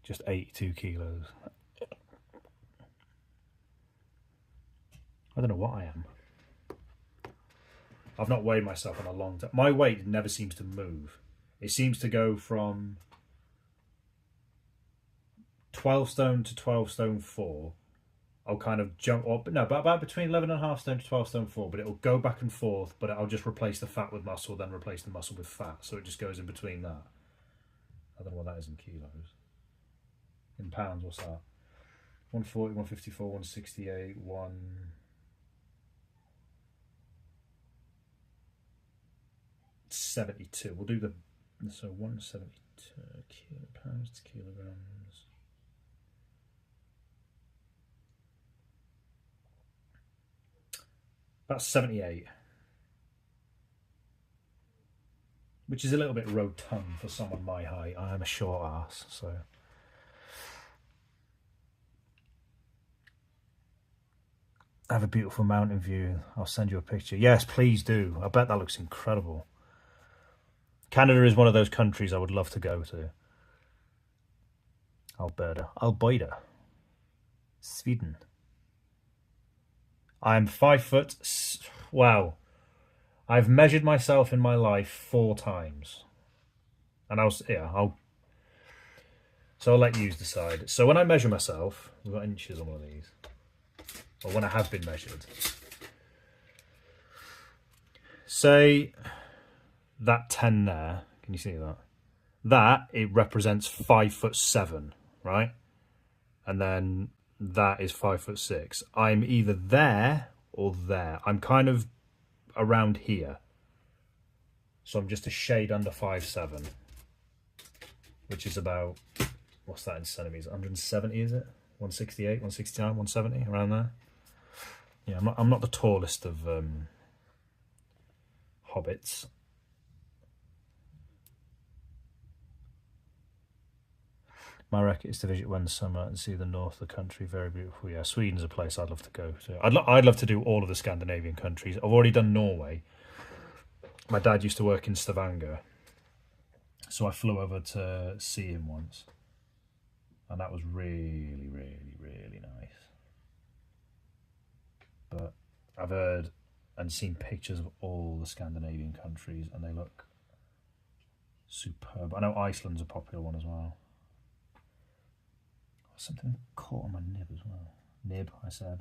Just 82 kilos. I don't know what I am. I've not weighed myself in a long time. My weight never seems to move. It seems to go from 12 stone to 12 stone 4. I'll kind of jump up, but no, but about between 11.5 stone to 12 stone 4, but it'll go back and forth, but I'll just replace the fat with muscle, then replace the muscle with fat. So it just goes in between that. I don't know what that is in kilos. In pounds, what's that? 140, 154, 168, 172. We'll do the, so 172 pounds to kilograms. About 78. Which is a little bit rotund for someone my height. I am a short ass, so. I have a beautiful mountain view. I'll send you a picture. Yes, please do. I bet that looks incredible. Canada is one of those countries I would love to go to. Alberta. Sweden. I'm 5 foot. Wow. I've measured myself in my life 4 times. And so I'll let you decide. So when I measure myself, we've got inches on one of these. Or when I have been measured. Say that 10 there, can you see that? That, it represents 5'7", right? And then that is 5'6". I'm either there or there. I'm kind of around here. So I'm just a shade under 5'7", which is about, what's that in centimeters? 170, is it? 168, 169, 170, around there. Yeah, I'm not the tallest of hobbits. My record is to visit one summer and see the north of the country. Very beautiful. Yeah, Sweden's a place I'd love to go to. I'd love to do all of the Scandinavian countries. I've already done Norway. My dad used to work in Stavanger, so I flew over to see him once, and that was really, really, really nice. But I've heard and seen pictures of all the Scandinavian countries, and they look superb. I know Iceland's a popular one as well. Something caught on my nib as well. Nib, I said.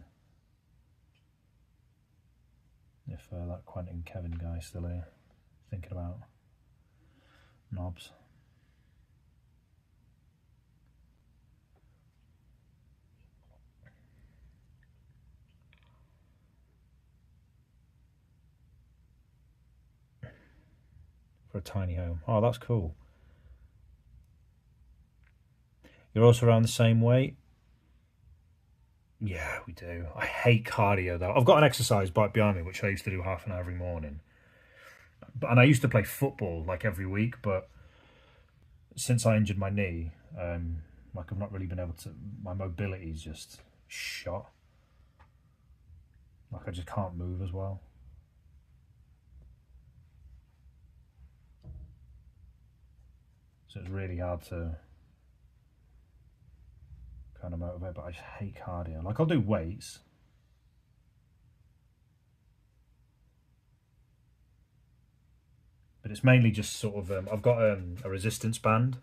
If that Quentin Kevin guy's still here, thinking about knobs. For a tiny home. Oh, that's cool. You're also around the same weight? Yeah, we do. I hate cardio though. I've got an exercise bike behind me, which I used to do half an hour every morning. And I used to play football like every week, but since I injured my knee, like I've not really been able to, my mobility's just shot. Like I just can't move as well. So it's really hard to kind of motivate, but I just hate cardio. Like I'll do weights. But it's mainly just sort of, I've got a resistance band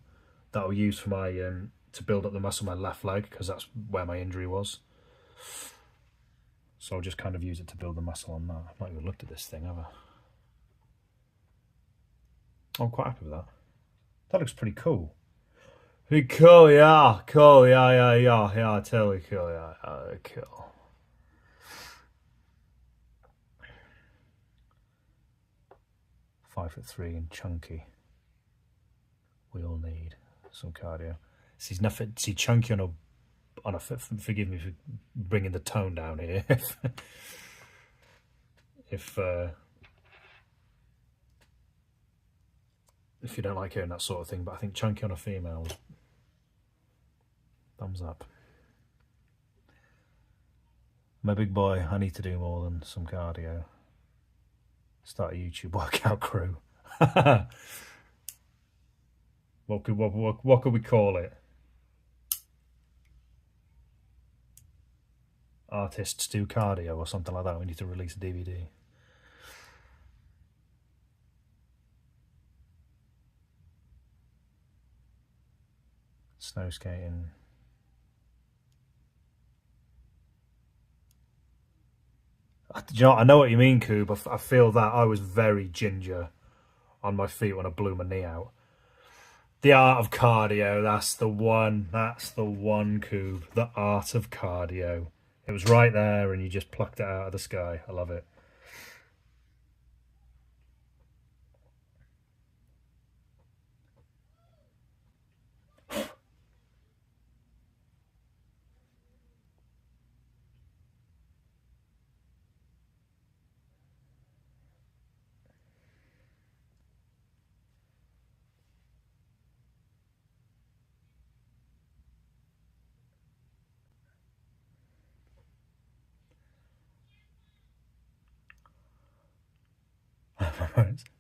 that I'll use for my, to build up the muscle in my left leg, because that's where my injury was. So I'll just kind of use it to build the muscle on that. I've not even looked at this thing, have I? I'm quite happy with that. That looks pretty cool. Pretty cool, yeah. Cool, yeah. Totally cool, yeah. Cool. 5'3" and chunky. We all need some cardio. See, nothing. See, chunky on a. Forgive me for bringing the tone down here. if you don't like hearing that sort of thing, but I think chunky on a female was thumbs up. My big boy, I need to do more than some cardio. Start a YouTube workout crew. What could we call it? Artists do cardio or something like that. We need to release a DVD. Snow skating. Do you know what? I know what you mean, Coob. I feel that I was very ginger on my feet when I blew my knee out. The art of cardio, that's the one, Coob. The art of cardio. It was right there and you just plucked it out of the sky. I love it.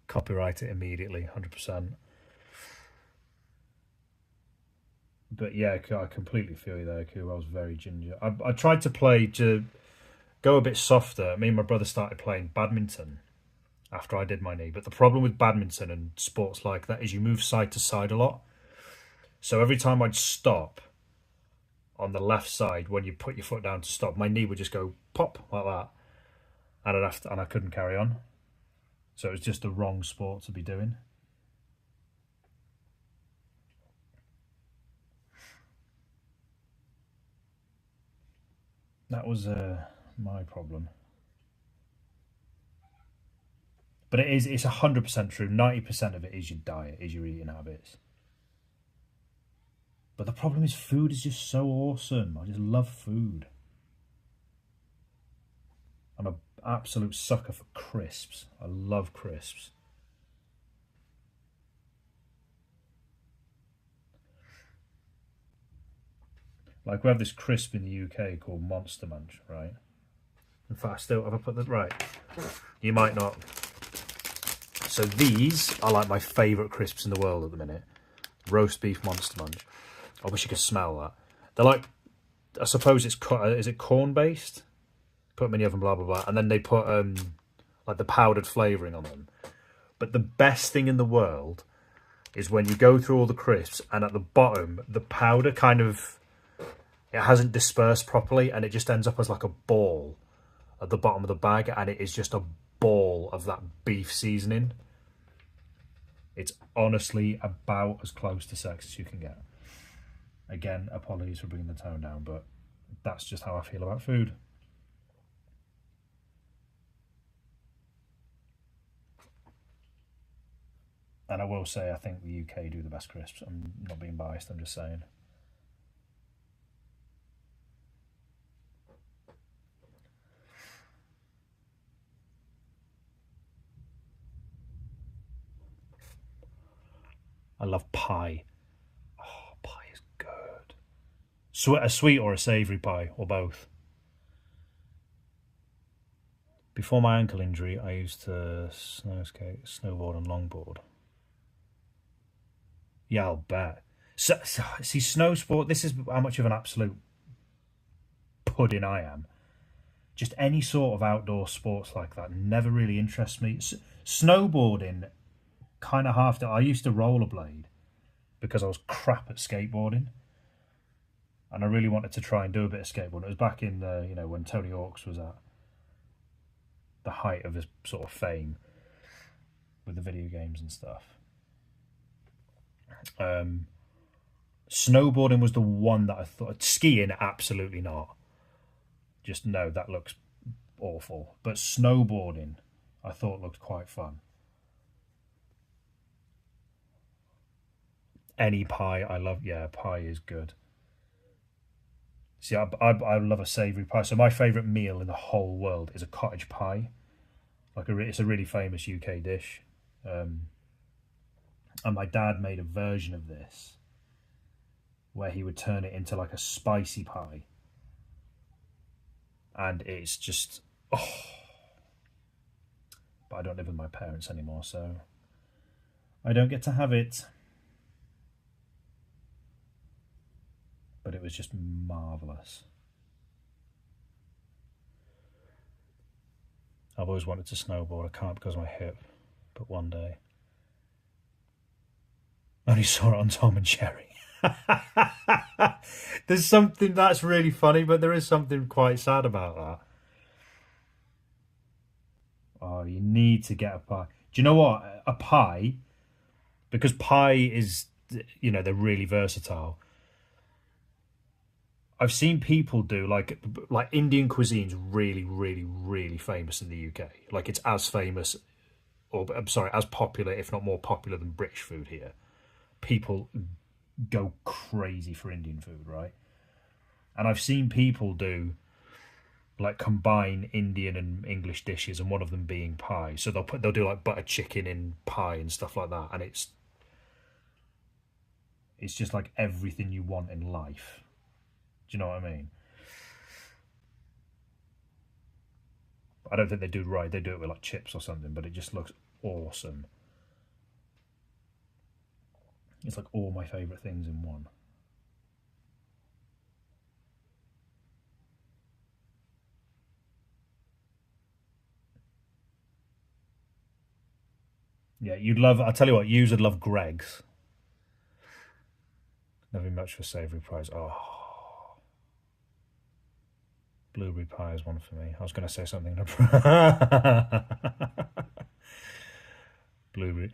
Copyright it immediately, 100%. But yeah, I completely feel you there, Coob. I was very ginger. I tried to play to go a bit softer. Me and my brother started playing badminton after I did my knee. But the problem with badminton and sports like that is you move side to side a lot. So every time I'd stop on the left side, when you put your foot down to stop, my knee would just go pop like that, and I couldn't carry on. So it was just the wrong sport to be doing. That was my problem. But it's 100% true. 90% of it is your diet, is your eating habits. But the problem is food is just so awesome. I just love food. I'm an absolute sucker for crisps. I love crisps. Like, we have this crisp in the UK called Monster Munch, right? In fact, still, have I put that right? You might not. So these are like my favourite crisps in the world at the minute. Roast beef Monster Munch. I wish you could smell that. They're like, I suppose it's, is it corn based? Put them in the oven, blah, blah, blah. And then they put like the powdered flavouring on them. But the best thing in the world is when you go through all the crisps and at the bottom, the powder kind of, it hasn't dispersed properly and it just ends up as like a ball at the bottom of the bag, and it is just a ball of that beef seasoning. It's honestly about as close to sex as you can get. Again, apologies for bringing the tone down, but that's just how I feel about food. And I will say, I think the UK do the best crisps. I'm not being biased, I'm just saying. I love pie. Oh, pie is good. A sweet or a savoury pie, or both. Before my ankle injury, I used to snowboard and longboard. Yeah, I'll bet. So, see, snow sport, this is how much of an absolute pudding I am. Just any sort of outdoor sports like that never really interests me. Snowboarding, kind of half. I used to rollerblade because I was crap at skateboarding, and I really wanted to try and do a bit of skateboarding. It was back in when Tony Hawk's was at the height of his sort of fame with the video games and stuff. Snowboarding was the one that I thought. Skiing, absolutely not. Just no, that looks awful. But snowboarding, I thought looked quite fun. Any pie, I love. Yeah, pie is good. See, I love a savoury pie. So my favourite meal in the whole world is a cottage pie. It's a really famous UK dish. And my dad made a version of this where he would turn it into like a spicy pie. And it's just, oh. But I don't live with my parents anymore, so I don't get to have it. But it was just marvellous. I've always wanted to snowboard. I can't because of my hip, but one day. I only saw it on Tom and Jerry. There's something that's really funny, but there is something quite sad about that. Oh, you need to get a pie. Do you know what? A pie, because pie is, they're really versatile. I've seen people do like Indian cuisine's really, really, really famous in the UK. Like, it's as famous, or I'm sorry, as popular, if not more popular than British food here. People go crazy for Indian food, right? And I've seen people do like combine Indian and English dishes, and one of them being pie. So they'll do like butter chicken in pie and stuff like that, and it's just like everything you want in life. Do you know what I mean? I don't think they do right. They do it with like chips or something, but it just looks awesome. It's like all my favourite things in one. Yeah, you'd love, I'll tell you what, yous would love Greg's. Nothing much for savoury pies. Oh. Blueberry pie is one for me. I was going to say something. Blueberry.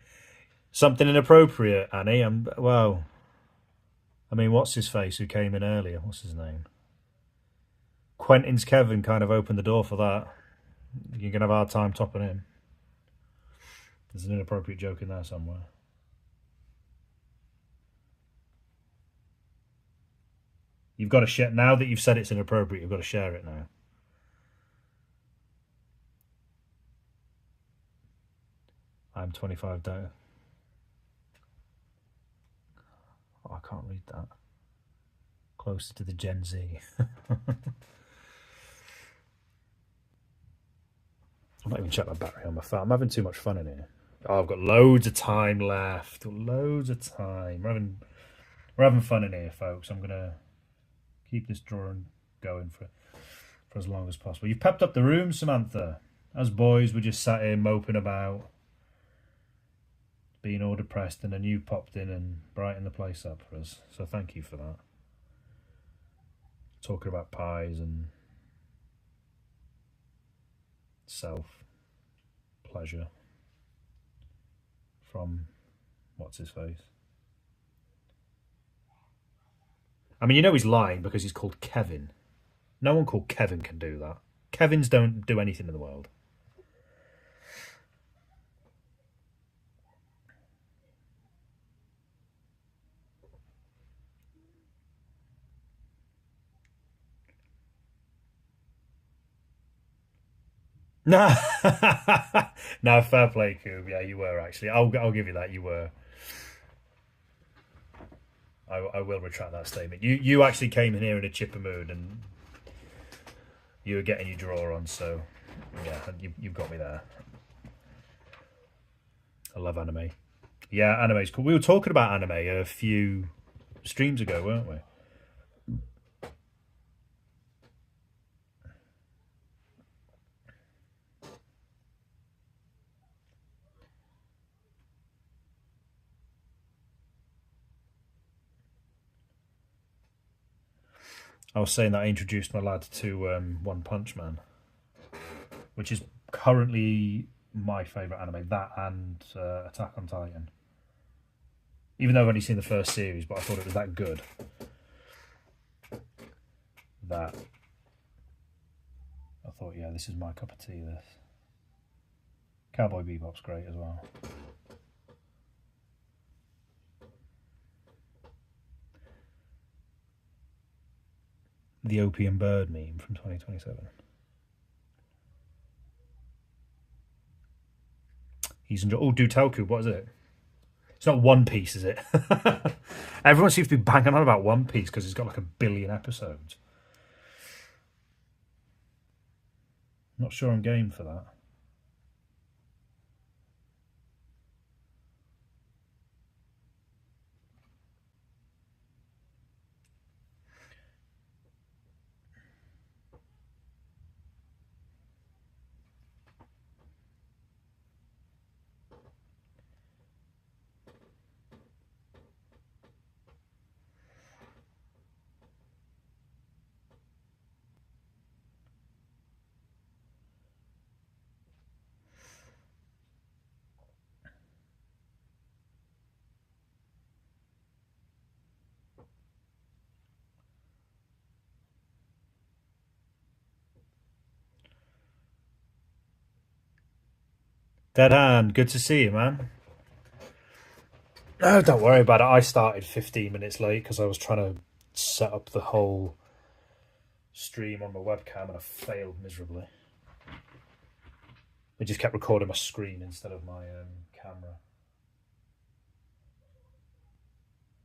Something inappropriate, Annie. Well, I mean, what's his face who came in earlier? What's his name? Quentin's Kevin kind of opened the door for that. You're going to have a hard time topping him. There's an inappropriate joke in there somewhere. You've got to share, now that you've said it's inappropriate, you've got to share it now. I'm 25 down. Oh, I can't read that. Closer to the Gen Z. I'm not even checking my battery on my phone. I'm having too much fun in here. Oh, I've got loads of time left. Loads of time. We're having fun in here, folks. I'm gonna keep this drawing going for as long as possible. You've pepped up the room, Samantha. As boys, we just sat here moping about, being all depressed, and then you popped in and brightened the place up for us. So thank you for that. Talking about pies and self-pleasure from what's his face. I mean, you know he's lying because he's called Kevin. No one called Kevin can do that. Kevins don't do anything in the world. No, no, fair play, Coob. Yeah, you were actually. I'll give you that. You were. I will retract that statement. You actually came in here in a chipper mood and you were getting your draw on. So yeah, you've got me there. I love anime. Yeah, anime's cool. We were talking about anime a few streams ago, weren't we? I was saying that I introduced my lad to One Punch Man, which is currently my favourite anime. That and Attack on Titan. Even though I've only seen the first series, but I thought it was that good that I thought, yeah, this is my cup of tea, this. Cowboy Bebop's great as well. The Opium Bird meme from 2027. Oh, do tell, Coop, what is it? It's not One Piece, is it? Everyone seems to be banging on about One Piece because it's got like 1 billion episodes. Not sure I'm game for that. Dead Hand, good to see you, man. No, don't worry about it. I started 15 minutes late because I was trying to set up the whole stream on my webcam and I failed miserably. It just kept recording my screen instead of my camera.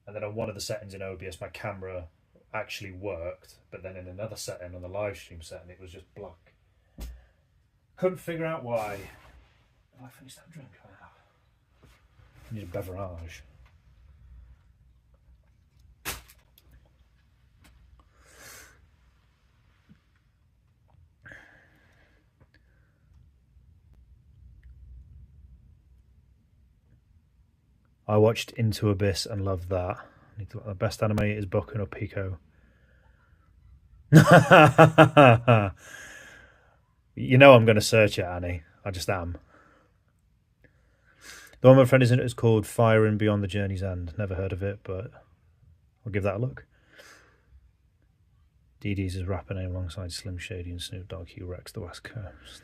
And then on one of the settings in OBS, my camera actually worked, but then in another setting, on the live stream setting, it was just black. Couldn't figure out why. Have I finished that drink? I have. I need a beverage. I watched Into Abyss and loved that. The best anime is Boku no Pico. You know I'm going to search it, Annie. I just am. The one my friend is in it is called Fire and Beyond the Journey's End. Never heard of it, but I'll give that a look. Dee Dee's his rapper name alongside Slim Shady and Snoop Dogg. He wrecks the West Coast.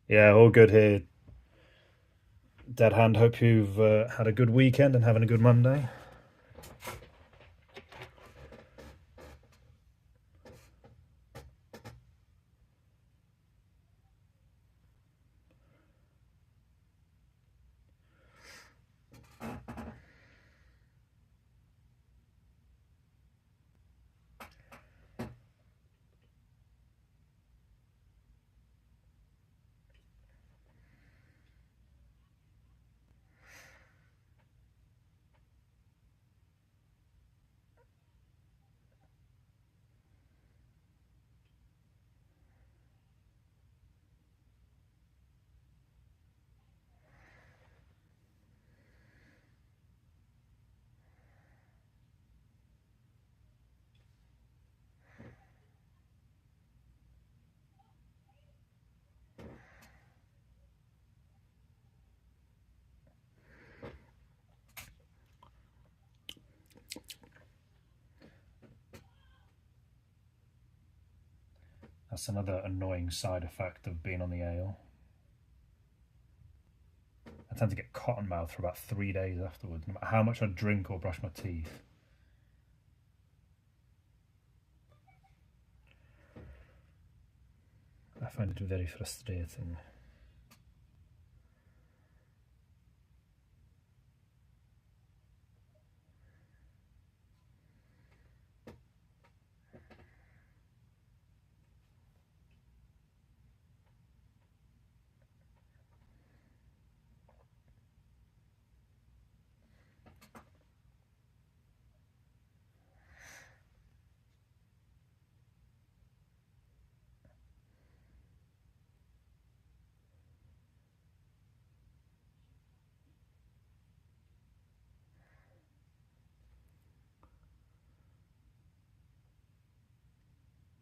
Yeah, all good here. Dead Hand, hope you've had a good weekend and having a good Monday. That's another annoying side effect of being on the ale. I tend to get cotton mouth for about 3 days afterwards, no matter how much I drink or brush my teeth. I find it very frustrating.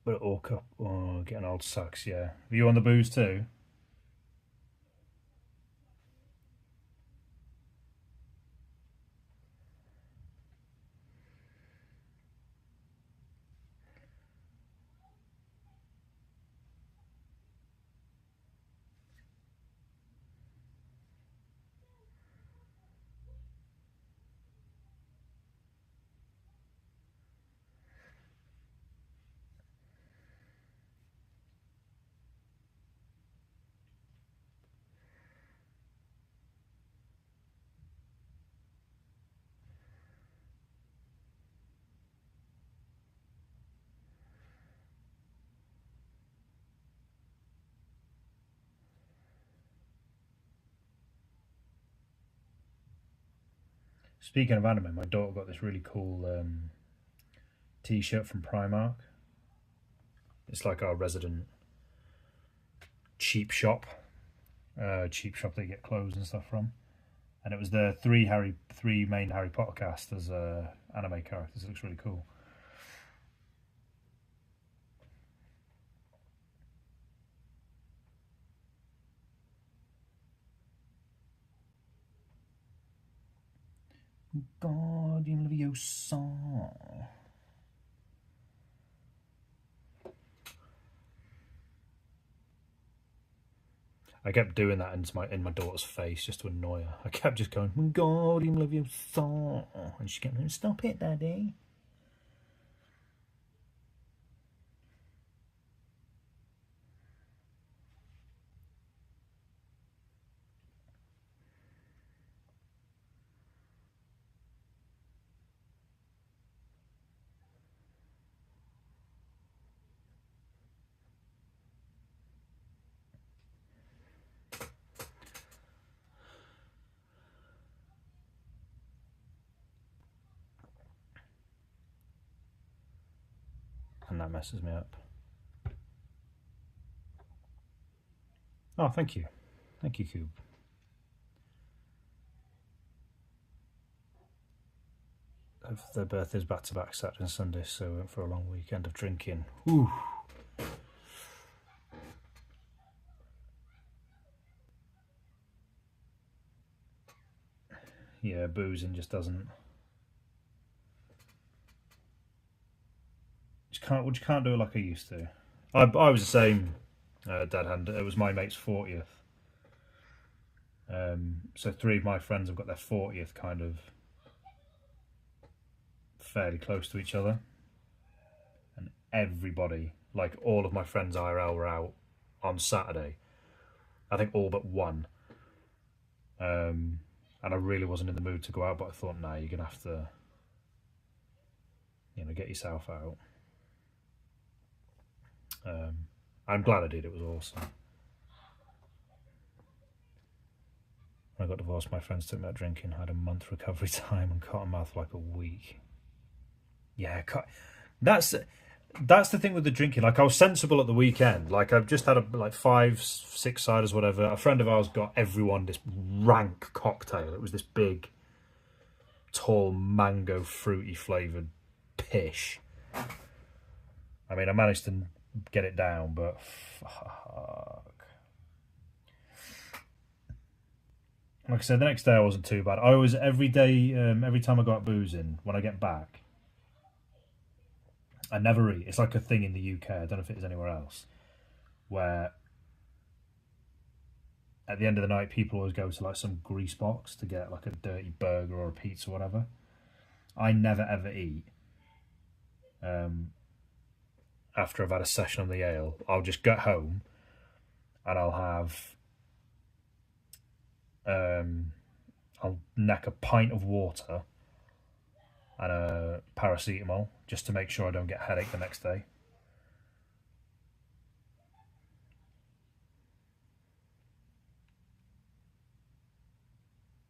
But it all cup. Oh, getting old sucks, yeah. Are you on the booze too? Speaking of anime, my daughter got this really cool t-shirt from Primark. It's like our resident cheap shop they get clothes and stuff from. And it was the three main Harry Potter cast as anime characters. It looks really cool. Guardian Leviosa. I kept doing that in my daughter's face just to annoy her. I kept just going, Guardian Leviosa, and she kept going, stop it, Daddy. And that messes me up. Oh, thank you. Thank you, Cube. Their birthday's back to back Saturday and Sunday, so we went for a long weekend of drinking. Whew. Yeah, boozing just doesn't. You can't do it like I used to. I was the same, Dad hand. It was my mate's 40th. So 3 of my friends have got their 40th kind of fairly close to each other. And everybody, like all of my friends IRL, were out on Saturday. I think all but one. And I really wasn't in the mood to go out, but I thought, nah, you're going to have to, get yourself out. I'm glad I did. It was awesome. When I got divorced, my friends took me out drinking. I had a month recovery time and cotton mouth for like a week. Yeah, that's the thing with the drinking. Like, I was sensible at the weekend. Like, I've just had like 5, 6 ciders, whatever. A friend of ours got everyone this rank cocktail. It was this big, tall, mango, fruity flavoured pish. I mean, I managed to get it down, but fuck. Like I said, the next day I wasn't too bad. I always, every day, every time I go out boozing, when I get back, I never eat. It's like a thing in the UK. I don't know if it is anywhere else. where at the end of the night people always go to like some grease box to get like a dirty burger or a pizza or whatever. I never ever eat after I've had a session on the ale. I'll just get home and I'll have I'll neck a pint of water and a paracetamol just to make sure I don't get a headache the next day.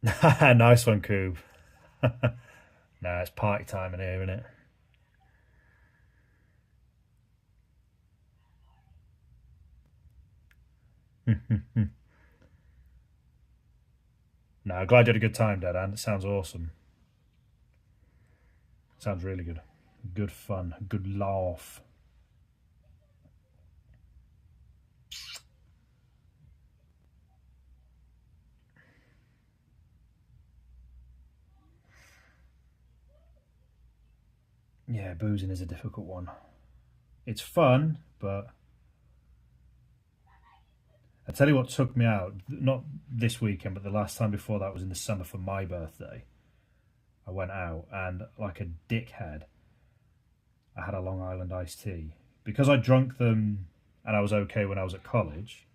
Nice one, Coob. Nah, it's party time in here, isn't it? No, glad you had a good time, Dad. And it sounds awesome. Sounds really good. Good fun. Good laugh. Yeah, boozing is a difficult one. It's fun, but I tell you what took me out, not this weekend, but the last time before that was in the summer for my birthday. I went out and, like a dickhead, I had a Long Island iced tea. Because I drunk them and I was okay when I was at college,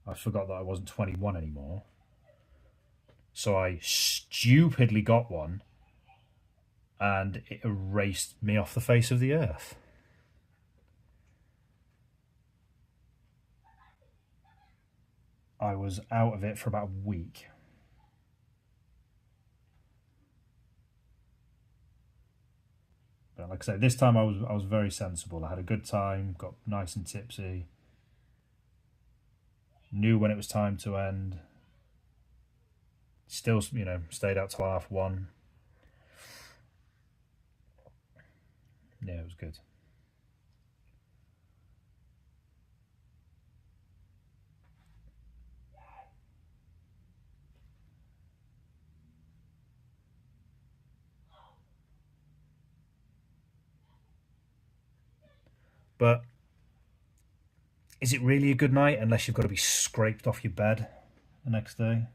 I forgot that I wasn't 21 anymore. So I stupidly got one and it erased me off the face of the earth. I was out of it for about a week. But like I say, this time I was very sensible. I had a good time, got nice and tipsy, knew when it was time to end. Still, stayed out till 1:30. Yeah, it was good. But is it really a good night unless you've got to be scraped off your bed the next day?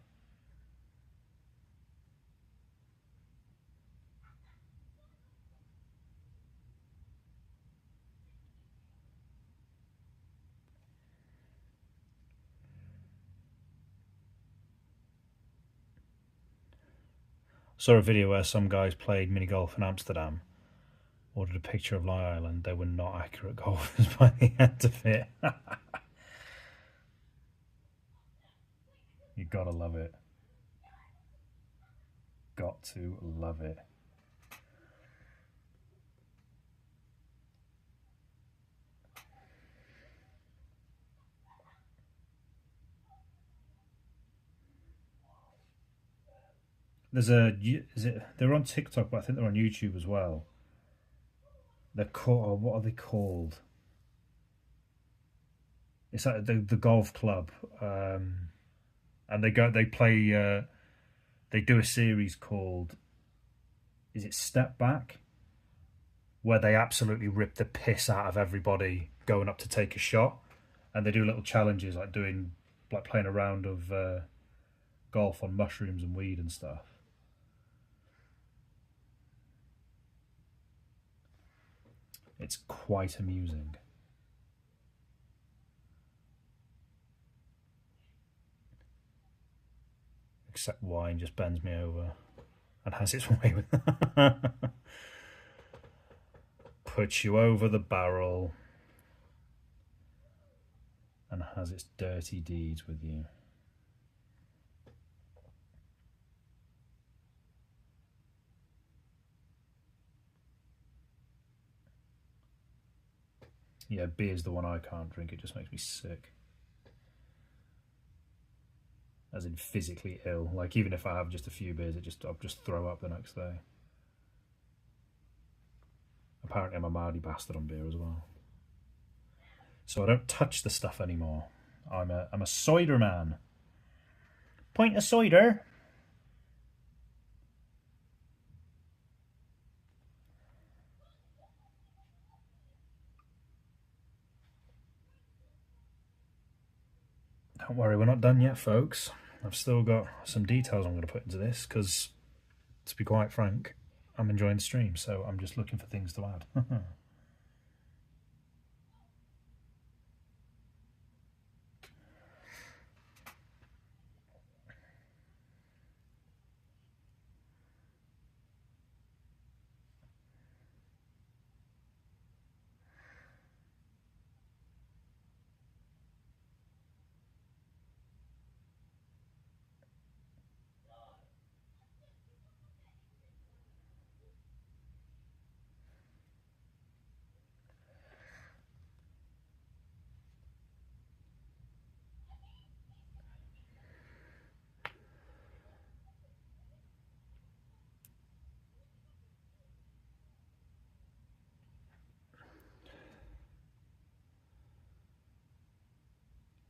Saw a video where some guys played mini golf in Amsterdam, ordered a picture of Long Island. They were not accurate golfers by the end of it. You gotta love it. Got to love it. They're on TikTok, but I think they're on YouTube as well. They're called, what are they called? It's like the golf club, and they do a series called, is it Step Back, where they absolutely rip the piss out of everybody going up to take a shot, and they do little challenges like playing a round of golf on mushrooms and weed and stuff. It's quite amusing. Except wine just bends me over and has its way with puts you over the barrel and has its dirty deeds with you. Yeah, beer's the one I can't drink. It just makes me sick. As in physically ill. Like even if I have just a few beers, I'll just throw up the next day. Apparently I'm a mardy bastard on beer as well. So I don't touch the stuff anymore. I'm a cider man. Pint of cider. Don't worry, we're not done yet, folks. I've still got some details I'm going to put into this because, to be quite frank, I'm enjoying the stream, so I'm just looking for things to add.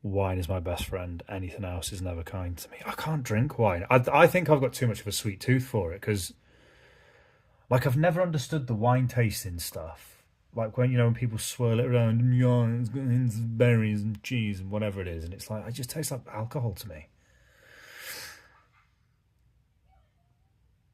Wine is my best friend. Anything else is never kind to me. I can't drink wine. I think I've got too much of a sweet tooth for it because, like, I've never understood the wine tasting stuff. Like when when people swirl it around and it's got berries and cheese and whatever it is, and it's like it just tastes like alcohol to me.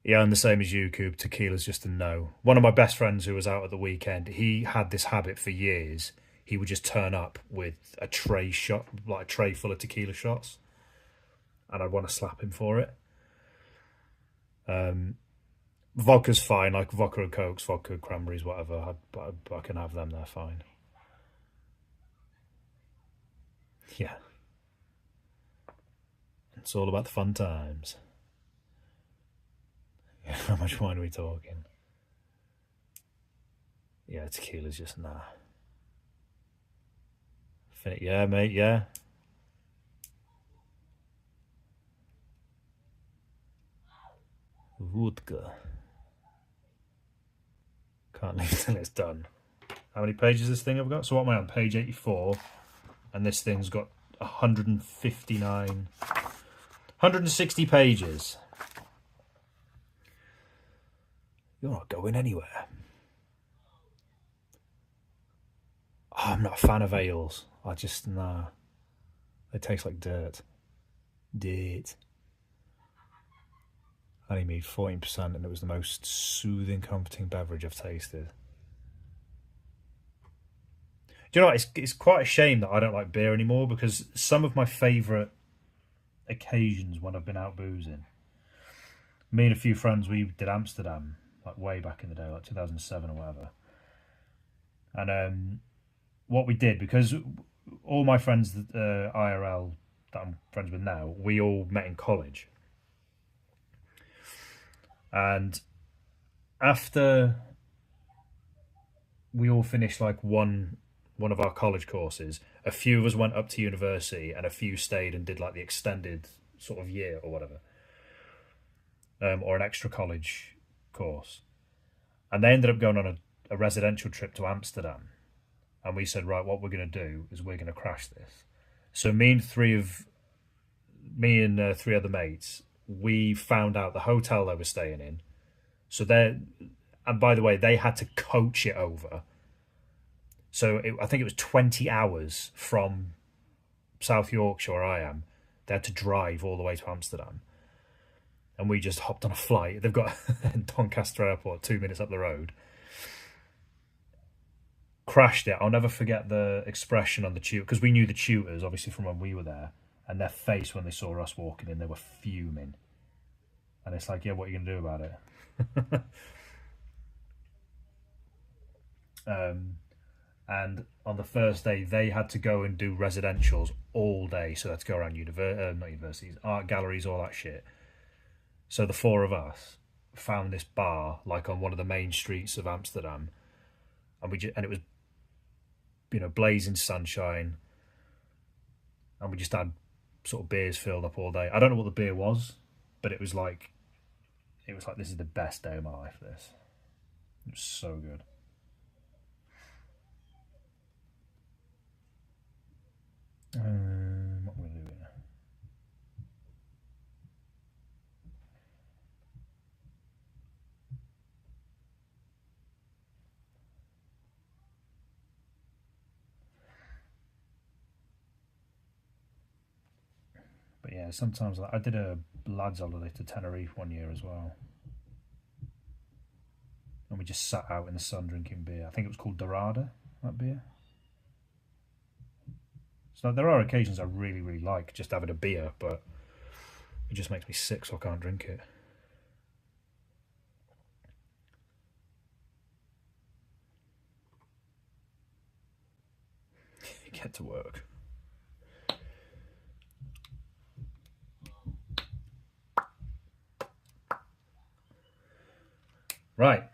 Yeah, I'm the same as you, Coop. Tequila's just a no. One of my best friends who was out at the weekend, he had this habit for years. He would just turn up with a tray shot, like a tray full of tequila shots, and I'd want to slap him for it. Vodka's fine, like vodka and cokes, vodka, cranberries, whatever. I can have them. They're fine. Yeah, it's all about the fun times. How much wine are we talking? Yeah, tequila's just nah. Yeah, mate. Yeah. Vodka. Can't leave till it's done. How many pages this thing have got? So what am I on? Page 84. And this thing's got 159... 160 pages. You're not going anywhere. Oh, I'm not a fan of ales. I just, nah. They taste like dirt. Dirt. I only made 14% and it was the most soothing, comforting beverage I've tasted. Do you know what? It's quite a shame that I don't like beer anymore because some of my favourite occasions when I've been out boozing, me and a few friends, we did Amsterdam, like way back in the day, like 2007 or whatever. And what we did, because all my friends IRL that I'm friends with now, we all met in college. And after we all finished like one of our college courses, a few of us went up to university and a few stayed and did like the extended sort of year or whatever, or an extra college course. And they ended up going on a residential trip to Amsterdam. And we said, right, what we're going to do is we're going to crash this. So me and three other mates, we found out the hotel they were staying in. So and by the way, they had to coach it over. So I think it was 20 hours from South Yorkshire, where I am. They had to drive all the way to Amsterdam. And we just hopped on a flight. They've got Doncaster Airport 2 minutes up the road. Crashed it. I'll never forget the expression on the tutor, because we knew the tutors, obviously, from when we were there. And their face when they saw us walking in, they were fuming. And it's like, yeah, what are you going to do about it? And on the first day, they had to go and do residentials all day. So they had to go around not universities, art galleries, all that shit. So the four of us found this bar, like on one of the main streets of Amsterdam. And it was, blazing sunshine. And we just had sort of beers filled up all day. I don't know what the beer was, but it was like, this is the best day of my life, this. It was so good. What am I going to do here? yeah, sometimes I did a lads holiday to Tenerife one year as well, and we just sat out in the sun drinking beer. I think it was called Dorada, that beer. So there are occasions I really, really like just having a beer, but it just makes me sick, so I can't drink it. Get to work. Right,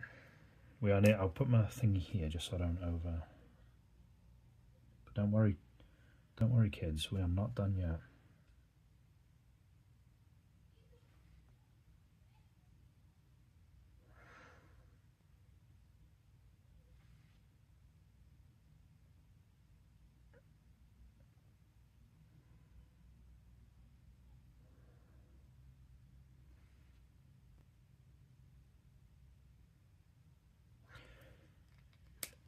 we are near. I'll put my thingy here just so I don't over. But don't worry, kids. We are not done yet.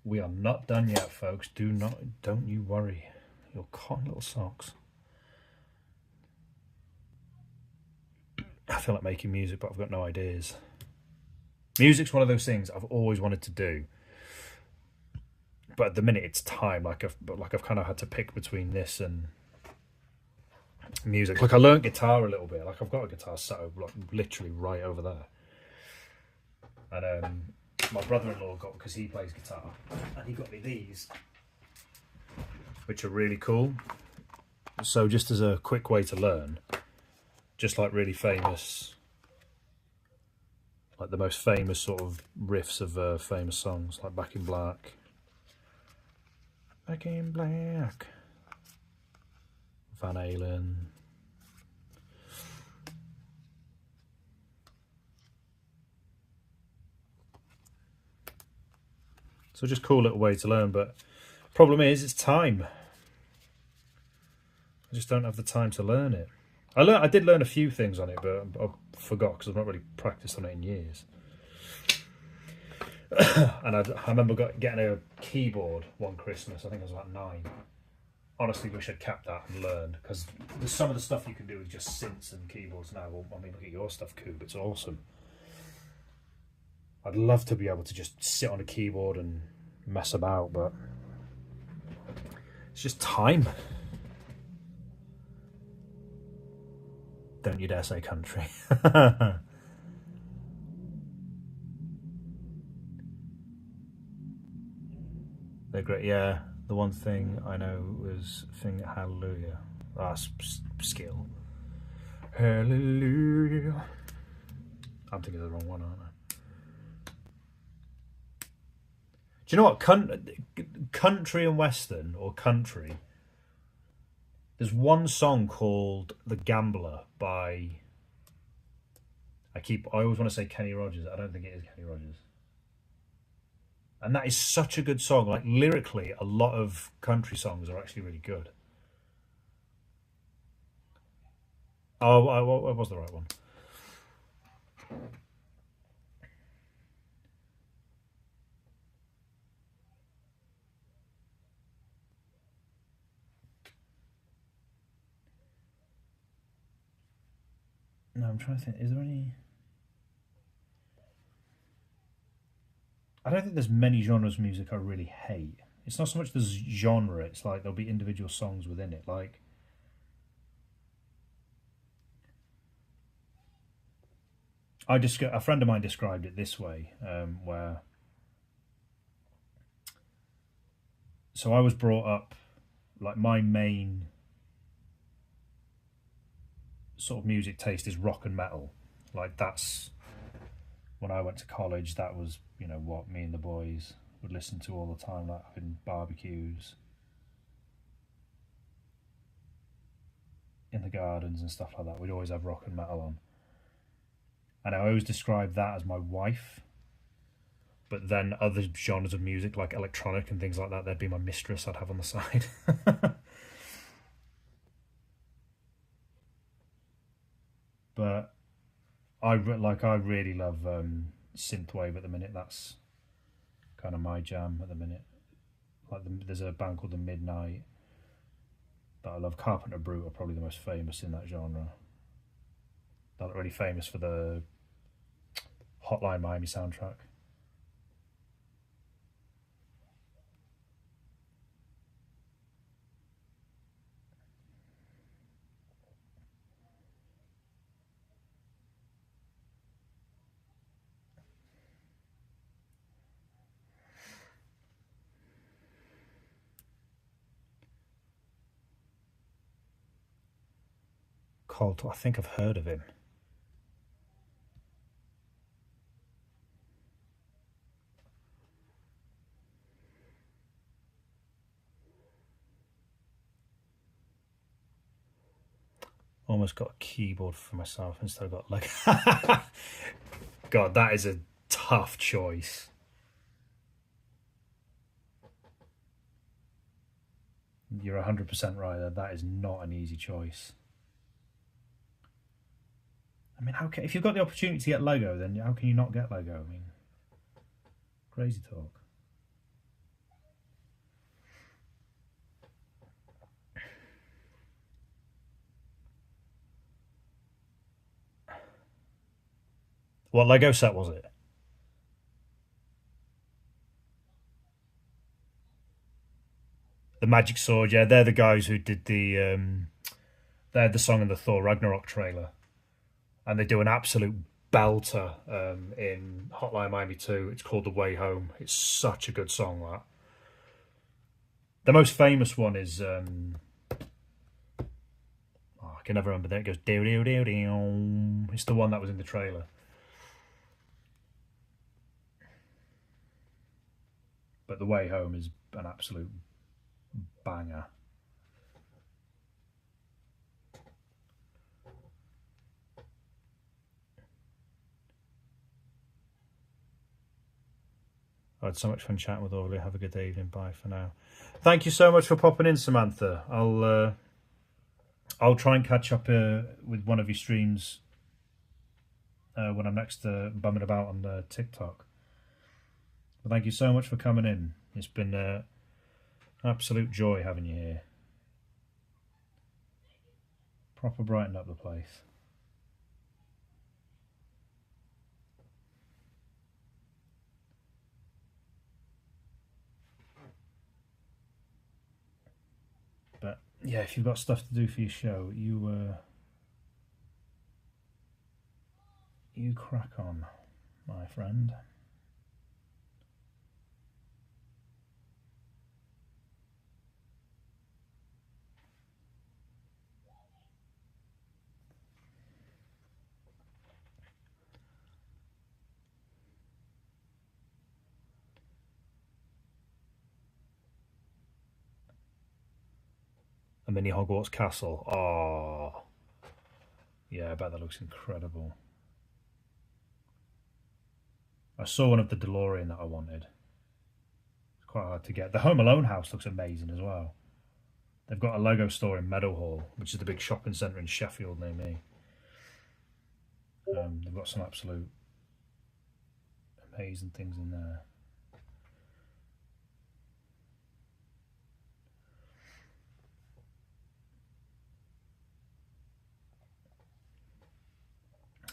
We are not done yet, folks. Don't you worry. Your cotton little socks. I feel like making music, but I've got no ideas. Music's one of those things I've always wanted to do, but at the minute it's time. Like I've kind of had to pick between this and music. Like I learned guitar a little bit. Like I've got a guitar set up, like literally right over there, and my brother-in-law got, because he plays guitar, and he got me these, which are really cool. So just as a quick way to learn, just like really famous, like the most famous sort of riffs of famous songs, like Back in Black, Van Halen. So just cool little way to learn, but problem is it's time. I just don't have the time to learn it. I did learn a few things on it, but I forgot because I've not really practiced on it in years. And I remember getting a keyboard one Christmas. I think I was about 9. Honestly, wish I'd kept that and learned, because there's some of the stuff you can do with just synths and keyboards now. Well, I mean, look at your stuff, Coob. It's awesome. I'd love to be able to just sit on a keyboard and mess about, but it's just time. Don't you dare say country. They're great, yeah. The one thing I know was Sing Hallelujah. That's skill. Hallelujah. I'm thinking of the wrong one, aren't I? Do you know what? Country and Western, or country, there's one song called The Gambler by, I always want to say Kenny Rogers. I don't think it is Kenny Rogers. And that is such a good song. Like lyrically, a lot of country songs are actually really good. Oh, I was the right one. No, I'm trying to think. Is there any? I don't think there's many genres of music I really hate. It's not so much the genre. It's like there'll be individual songs within it. Like, a friend of mine described it this way, where. So I was brought up, like my main sort of music taste is rock and metal. Like that's, when I went to college, that was, you know, what me and the boys would listen to all the time, like in barbecues, in the gardens and stuff like that. We'd always have rock and metal on. And I always describe that as my wife. But then other genres of music, like electronic and things like that, they'd be my mistress I'd have on the side. But I really love synthwave at the minute. That's kind of my jam at the minute. Like there's a band called The Midnight. that I love. Carpenter Brute are probably the most famous in that genre. They're not really famous for the Hotline Miami soundtrack. Colt, I think I've heard of him. Almost got a keyboard for myself instead of got like. God, that is a tough choice. You're 100% right there. That is not an easy choice. I mean, if you've got the opportunity to get Lego, then how can you not get Lego? I mean, crazy talk. What Lego set was it? The Magic Sword. Yeah, they're the guys who did they're the song in the Thor Ragnarok trailer, and they do an absolute belter in Hotline Miami 2. It's called The Way Home. It's such a good song. That the most famous one is I can never remember that. It goes do do do do. It's the one that was in the trailer. But The Way Home is an absolute banger. I had so much fun chatting with all of you. Have a good evening. Bye for now. Thank you so much for popping in, Samantha. I'll try and catch up with one of your streams when I'm next bumming about on TikTok. But thank you so much for coming in. It's been an absolute joy having you here. Proper brightened up the place. But yeah, if you've got stuff to do for your show, you crack on, my friend. A mini Hogwarts castle. Oh, yeah, I bet that looks incredible. I saw one of the DeLorean that I wanted. It's quite hard to get. The Home Alone house looks amazing as well. They've got a Lego store in Meadowhall, which is the big shopping centre in Sheffield near me. They've got some absolute amazing things in there.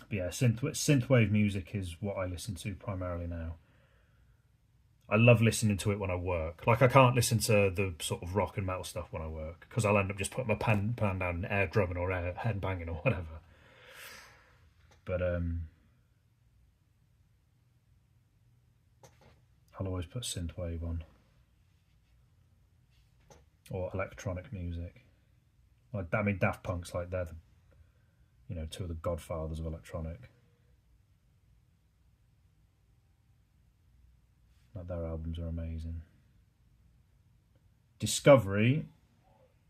But yeah, synthwave music is what I listen to primarily now. I love listening to it when I work. Like I can't listen to the sort of rock and metal stuff when I work because I'll end up just putting my pan down and air drumming or air head banging or whatever. But I'll always put synthwave on or electronic music. Like I mean, Daft Punk's like they're two of the godfathers of electronic. Like their albums are amazing. Discovery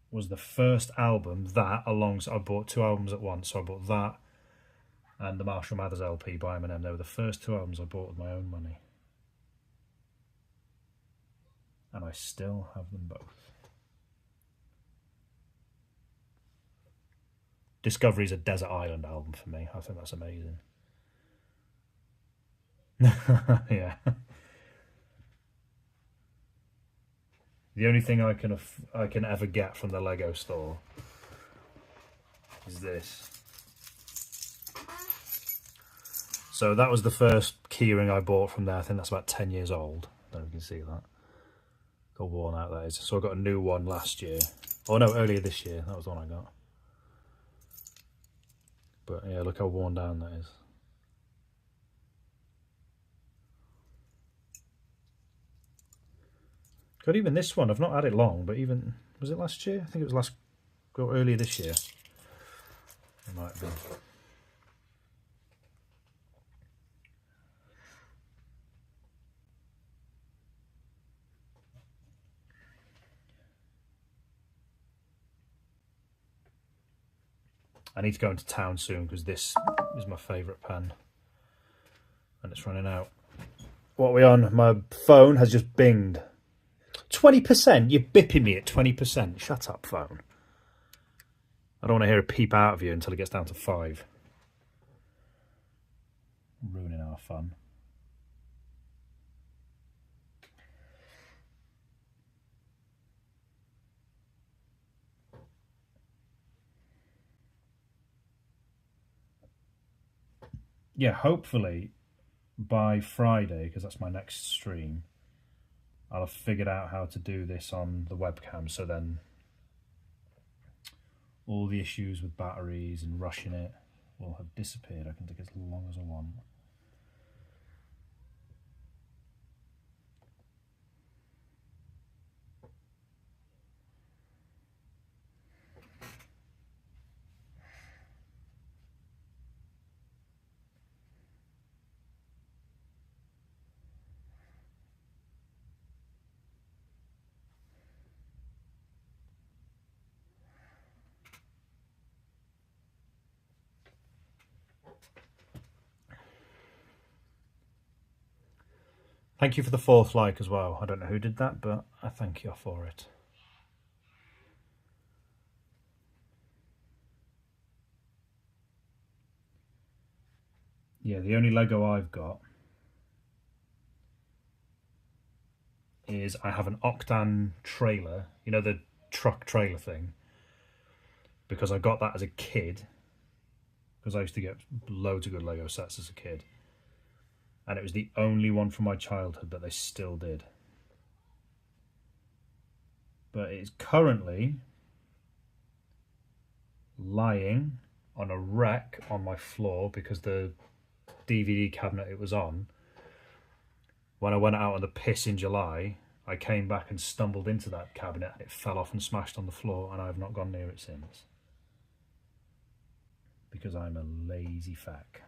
was the first album that, I bought two albums at once. So I bought that and the Marshall Mathers LP by Eminem. They were the first two albums I bought with my own money. And I still have them both. Discovery's a Desert Island album for me. I think that's amazing. Yeah. The only thing I can ever get from the Lego store is this. So that was the first keyring I bought from there. I think that's about 10 years old. I don't know if you can see that. How worn out that is. So I got a new one last year. Oh no, earlier this year. That was the one I got. But yeah, look how worn down that is. God, even this one, I've not had it long, but even, was it last year? I think it was earlier this year. It might have been. I need to go into town soon because this is my favourite pen and it's running out. What are we on? My phone has just binged. 20%? You're bipping me at 20%. Shut up, phone. I don't want to hear a peep out of you until it gets down to 5. Ruining our fun. Yeah, hopefully by Friday, because that's my next stream, I'll have figured out how to do this on the webcam, so then all the issues with batteries and rushing it will have disappeared. I can take as long as I want. Thank you for the 4th like as well. I don't know who did that, but I thank you for it. Yeah, the only Lego I've got is I have an Octan trailer, you know, the truck trailer thing, because I got that as a kid, because I used to get loads of good Lego sets as a kid. And it was the only one from my childhood that they still did. But it's currently lying on a rack on my floor because the DVD cabinet it was on, when I went out on the piss in July, I came back and stumbled into that cabinet and it fell off and smashed on the floor, and I have not gone near it since. Because I'm a lazy fuck.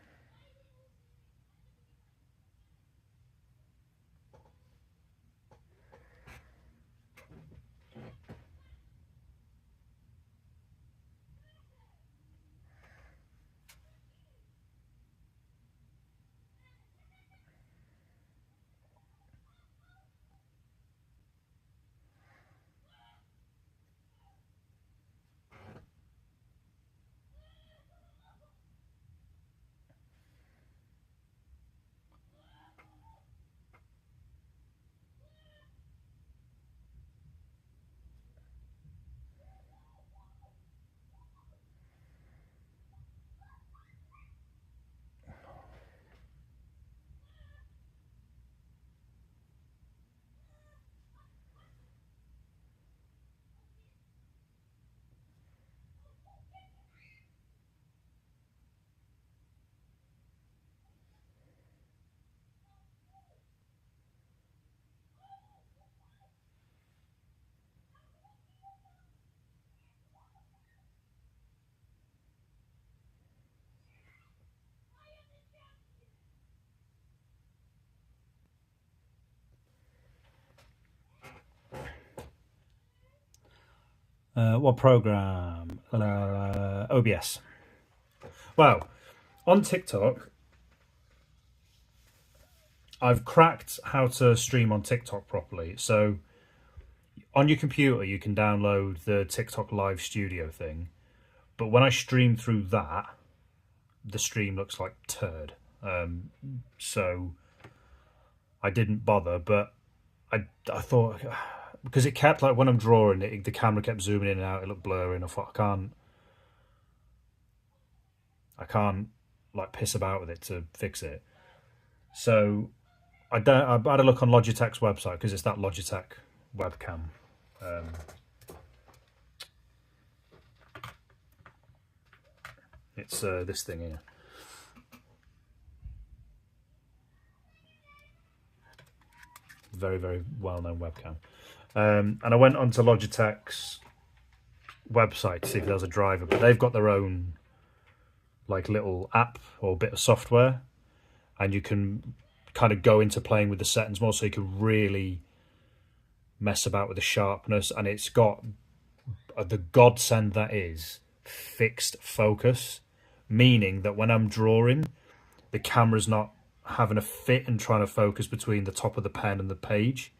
What program? OBS. Well, on TikTok, I've cracked how to stream on TikTok properly. So on your computer, you can download the TikTok Live Studio thing. But when I stream through that, the stream looks like turd. So I didn't bother, but I thought because it kept, like, when I'm drawing it, the camera kept zooming in and out, it looked blurry, and I thought I can't like piss about with it to fix it. So I had a look on Logitech's website, because it's that Logitech webcam. It's this thing here. Very, very well-known webcam. And I went onto Logitech's website to see if there was a driver, but they've got their own like little app or bit of software, and you can kind of go into playing with the settings more, so you can really mess about with the sharpness. And it's got the godsend that is fixed focus, meaning that when I'm drawing, the camera's not having a fit and trying to focus between the top of the pen and the page,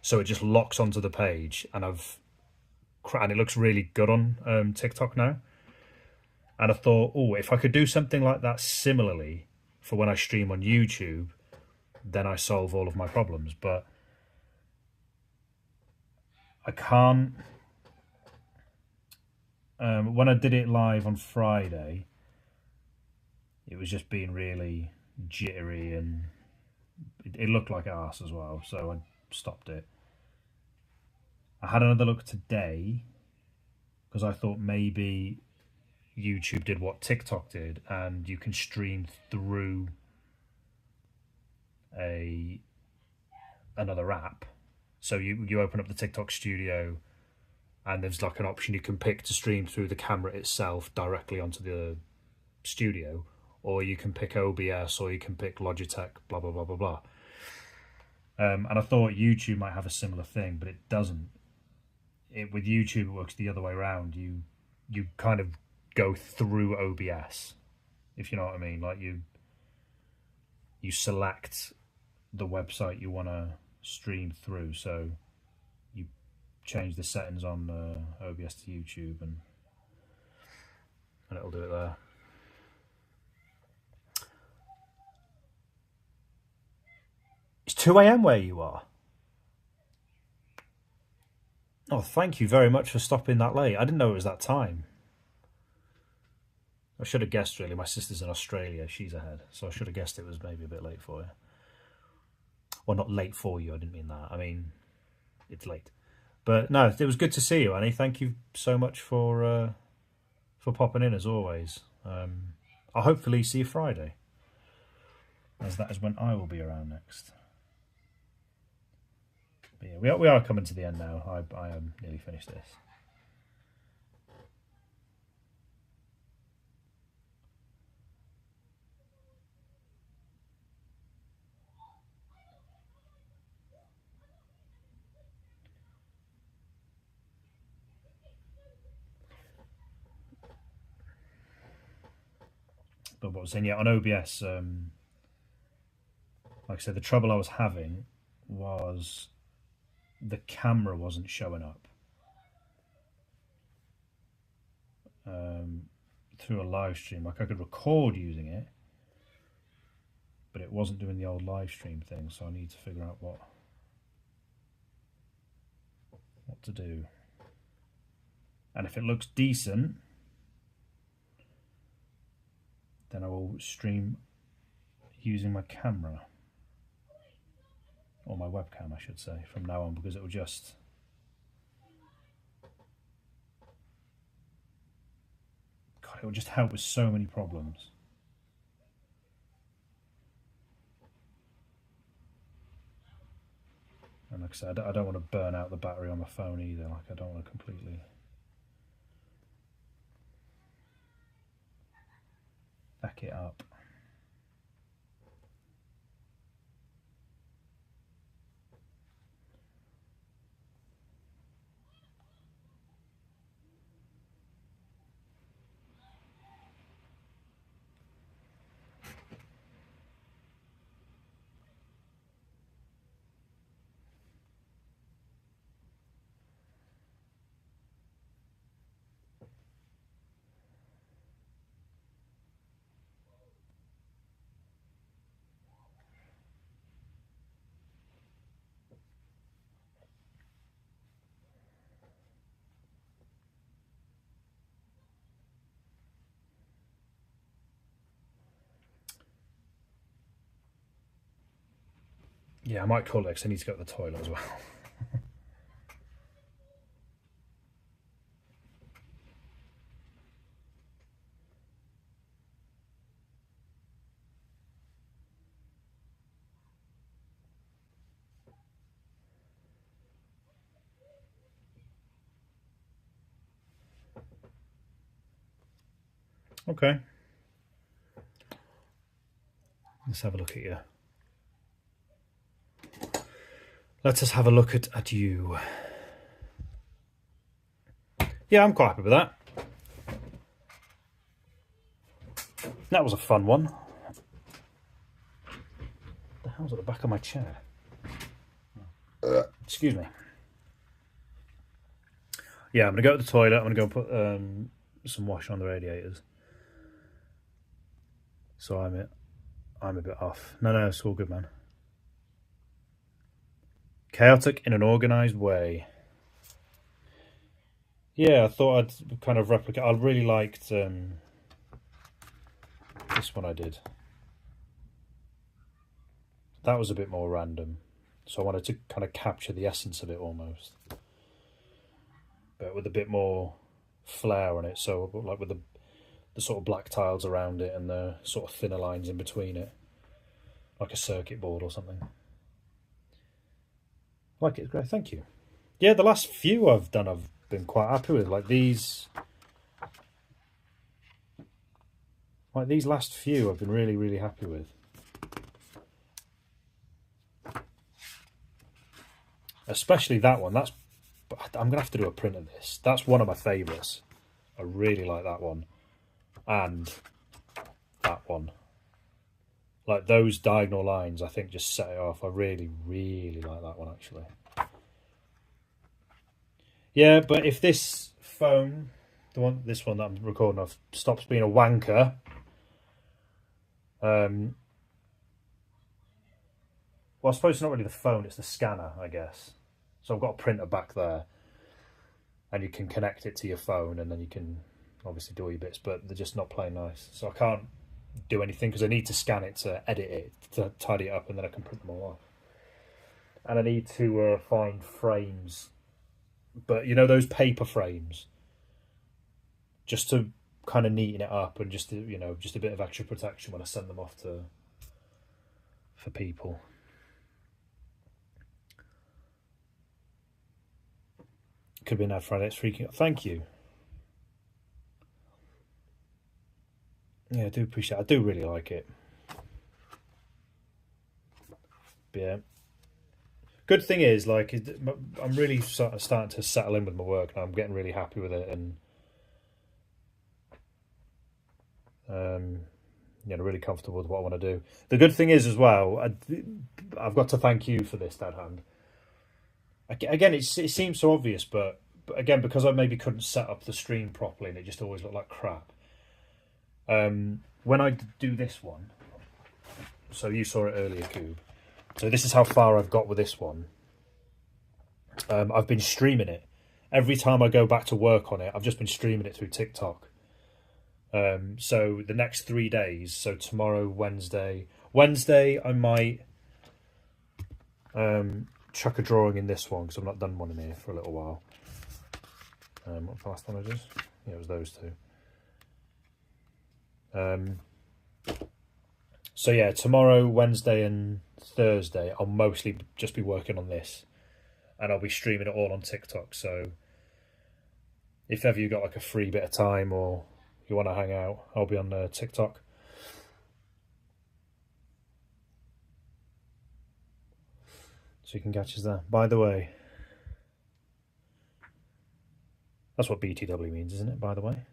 so it just locks onto the page. And it looks really good on TikTok now. And I thought, oh, if I could do something like that similarly for when I stream on YouTube, then I solve all of my problems. But I can't. When I did it live on Friday, it was just being really jittery, and it looked like arse as well, so I stopped it. I had another look today, because I thought maybe YouTube did what TikTok did, and you can stream through another app. So you open up the TikTok studio, and there's like an option you can pick to stream through the camera itself directly onto the studio, or you can pick OBS, or you can pick Logitech, blah blah blah blah blah. And I thought YouTube might have a similar thing, but it doesn't. With YouTube, it works the other way around. You kind of go through OBS, if you know what I mean. Like you select the website you want to stream through, so you change the settings on OBS to YouTube, and it'll do it there. It's 2 a.m. where you are. Oh, thank you very much for stopping that late. I didn't know it was that time. I should have guessed, really. My sister's in Australia. She's ahead. So I should have guessed it was maybe a bit late for you. Well, not late for you. I didn't mean that. I mean, it's late. But no, it was good to see you, Annie. Thank you so much for popping in, as always. I'll hopefully see you Friday, as that is when I will be around next. But yeah, we are coming to the end now. I am nearly finished this. But what I was saying, yeah, on OBS, like I said, the trouble I was having was the camera wasn't showing up through a live stream. Like, I could record using it, but it wasn't doing the old live stream thing, so I need to figure out what to do. And if it looks decent, then I will stream using my camera, or my webcam I should say, from now on, because it will just help with so many problems. And like I said, I don't want to burn out the battery on my phone either. Like, I don't want to completely back it up. Yeah, I might call it because I need to go to the toilet as well. Okay. Let's have a look at you. Let us have a look at you. Yeah, I'm quite happy with that. That was a fun one. The hell's at the back of my chair? Excuse me. Yeah, I'm going to go to the toilet. I'm going to go put some wash on the radiators. So I'm a bit off. No, it's all good, man. Chaotic in an organised way. Yeah, I thought I'd kind of replicate. I really liked this one I did. That was a bit more random. So I wanted to kind of capture the essence of it almost. But with a bit more flair on it. So like with the sort of black tiles around it and the sort of thinner lines in between it. Like a circuit board or something. I like it, great, thank you. Yeah, the last few I've done I've been quite happy with. Like these last few I've been really, really happy with. Especially that one. I'm going to have to do a print of this. That's one of my favourites. I really like that one. And that one. Like those diagonal lines, I think just set it off. I really, really like that one actually. Yeah, but if this phone, this one that I'm recording off, stops being a wanker, well, I suppose it's not really the phone, it's the scanner, I guess. So I've got a printer back there, and you can connect it to your phone, and then you can obviously do all your bits, but they're just not playing nice. So I can't do anything because I need to scan it to edit it, to tidy it up, and then I can print them all off. And I need to find frames, but you know those paper frames, just to kind of neaten it up and just to, you know, just a bit of extra protection when I send them off for people. Could be an ad Friday. It's freaking out. Thank you. Yeah, I do appreciate it. I do really like it. But yeah. Good thing is, like, I'm really starting to settle in with my work now. I'm getting really happy with it, and you know, really comfortable with what I want to do. The good thing is as well, I've got to thank you for this, Dad Hand. Again, it seems so obvious, but again, because I maybe couldn't set up the stream properly and it just always looked like crap. When I do this one, so you saw it earlier, Coob. So this is how far I've got with this one. I've been streaming it. Every time I go back to work on it, I've just been streaming it through TikTok. So the next 3 days, so tomorrow, Wednesday I might chuck a drawing in this one because I've not done one in here for a little while. What's the last one I did? Yeah, it was those two. So yeah, tomorrow, Wednesday and Thursday I'll mostly just be working on this, and I'll be streaming it all on TikTok. So if ever you got like a free bit of time or you want to hang out, I'll be on TikTok. So you can catch us there. By the way, that's what BTW means, isn't it, by the way?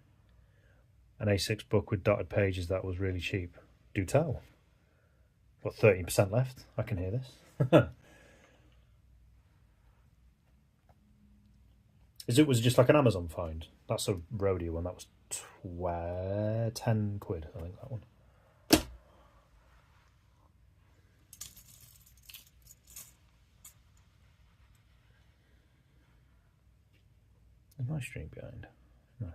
An A6 book with dotted pages that was really cheap. Do tell. What, 13% left? I can hear this. Was it just like an Amazon find? That's a Roadie one. That was 10 quid, I think, that one. Is my stream behind? No.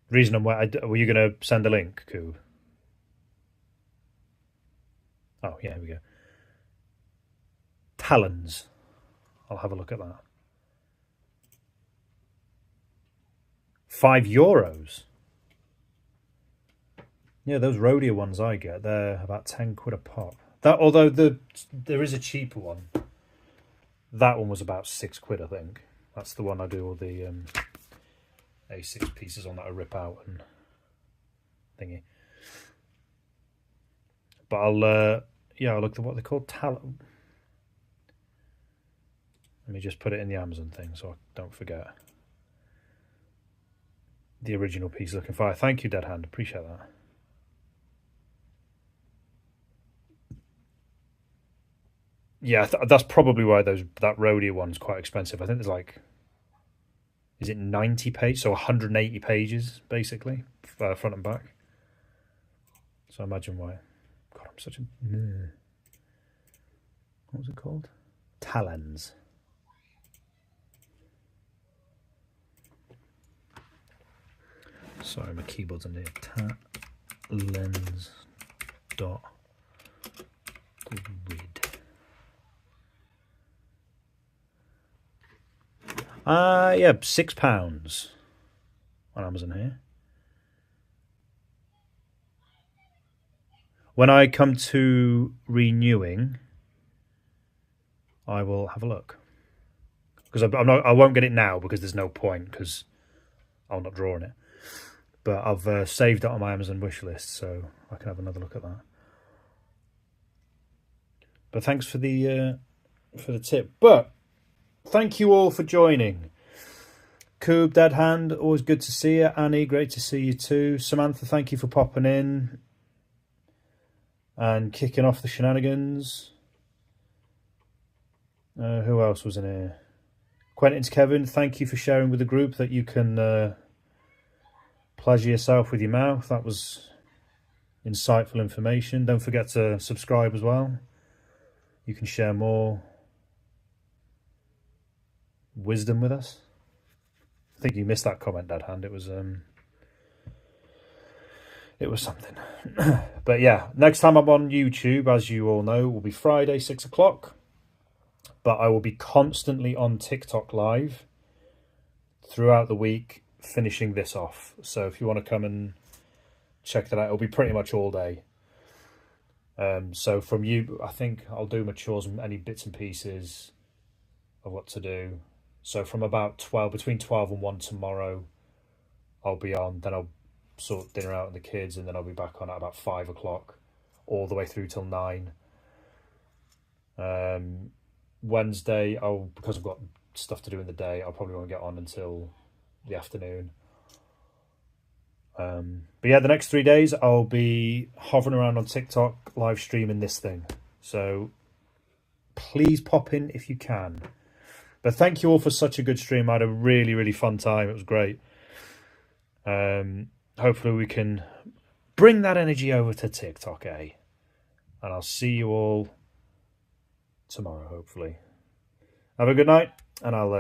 Reason I'm were you going to send a link, Coob? Oh, yeah, here we go. Talons. I'll have a look at that. €5. Yeah, those Rhodia ones I get, they're about 10 quid a pop. That, although there is a cheaper one. That one was about 6 quid, I think. That's the one I do all the A6 pieces on that I rip out and thingy. But I'll look at what they're called. Talent. Let me just put it in the Amazon thing so I don't forget. The original piece looking fire. Thank you, Dead Hand. Appreciate that. Yeah, that's probably why that Rhodia one's quite expensive. I think there's like, is it 90 pages? So 180 pages, basically, front and back. So imagine why. God, I'm such a... What was it called? Talons. Sorry, my keyboard's on there. Talons dot grid. Yeah, £6 on Amazon here. When I come to renewing, I will have a look, because I won't get it now because there's no point, because I'm not drawing it. But I've saved it on my Amazon wish list, so I can have another look at that. But thanks for the tip. But thank you all for joining. Coob, Dead Hand, always good to see you. Annie, great to see you too. Samantha, thank you for popping in and kicking off the shenanigans. Who else was in here? Quentin's Kevin, thank you for sharing with the group that you can pleasure yourself with your mouth. That was insightful information. Don't forget to subscribe as well. You can share more wisdom with us. I think you missed that comment, Dad Hand. It was something. But yeah, next time I'm on YouTube, as you all know, will be Friday, 6 o'clock. But I will be constantly on TikTok live throughout the week, finishing this off. So if you want to come and check that out, it'll be pretty much all day. So from you, I think I'll do my chores and any bits and pieces of what to do. So from about between 12 and 1 tomorrow, I'll be on. Then I'll sort dinner out with the kids, and then I'll be back on at about 5 o'clock, all the way through till 9. Wednesday, because I've got stuff to do in the day, I probably won't get on until the afternoon. But yeah, the next 3 days I'll be hovering around on TikTok, live streaming this thing. So please pop in if you can. But thank you all for such a good stream. I had a really, really fun time. It was great. Hopefully we can bring that energy over to TikTok, eh? And I'll see you all tomorrow, hopefully. Have a good night, and I'll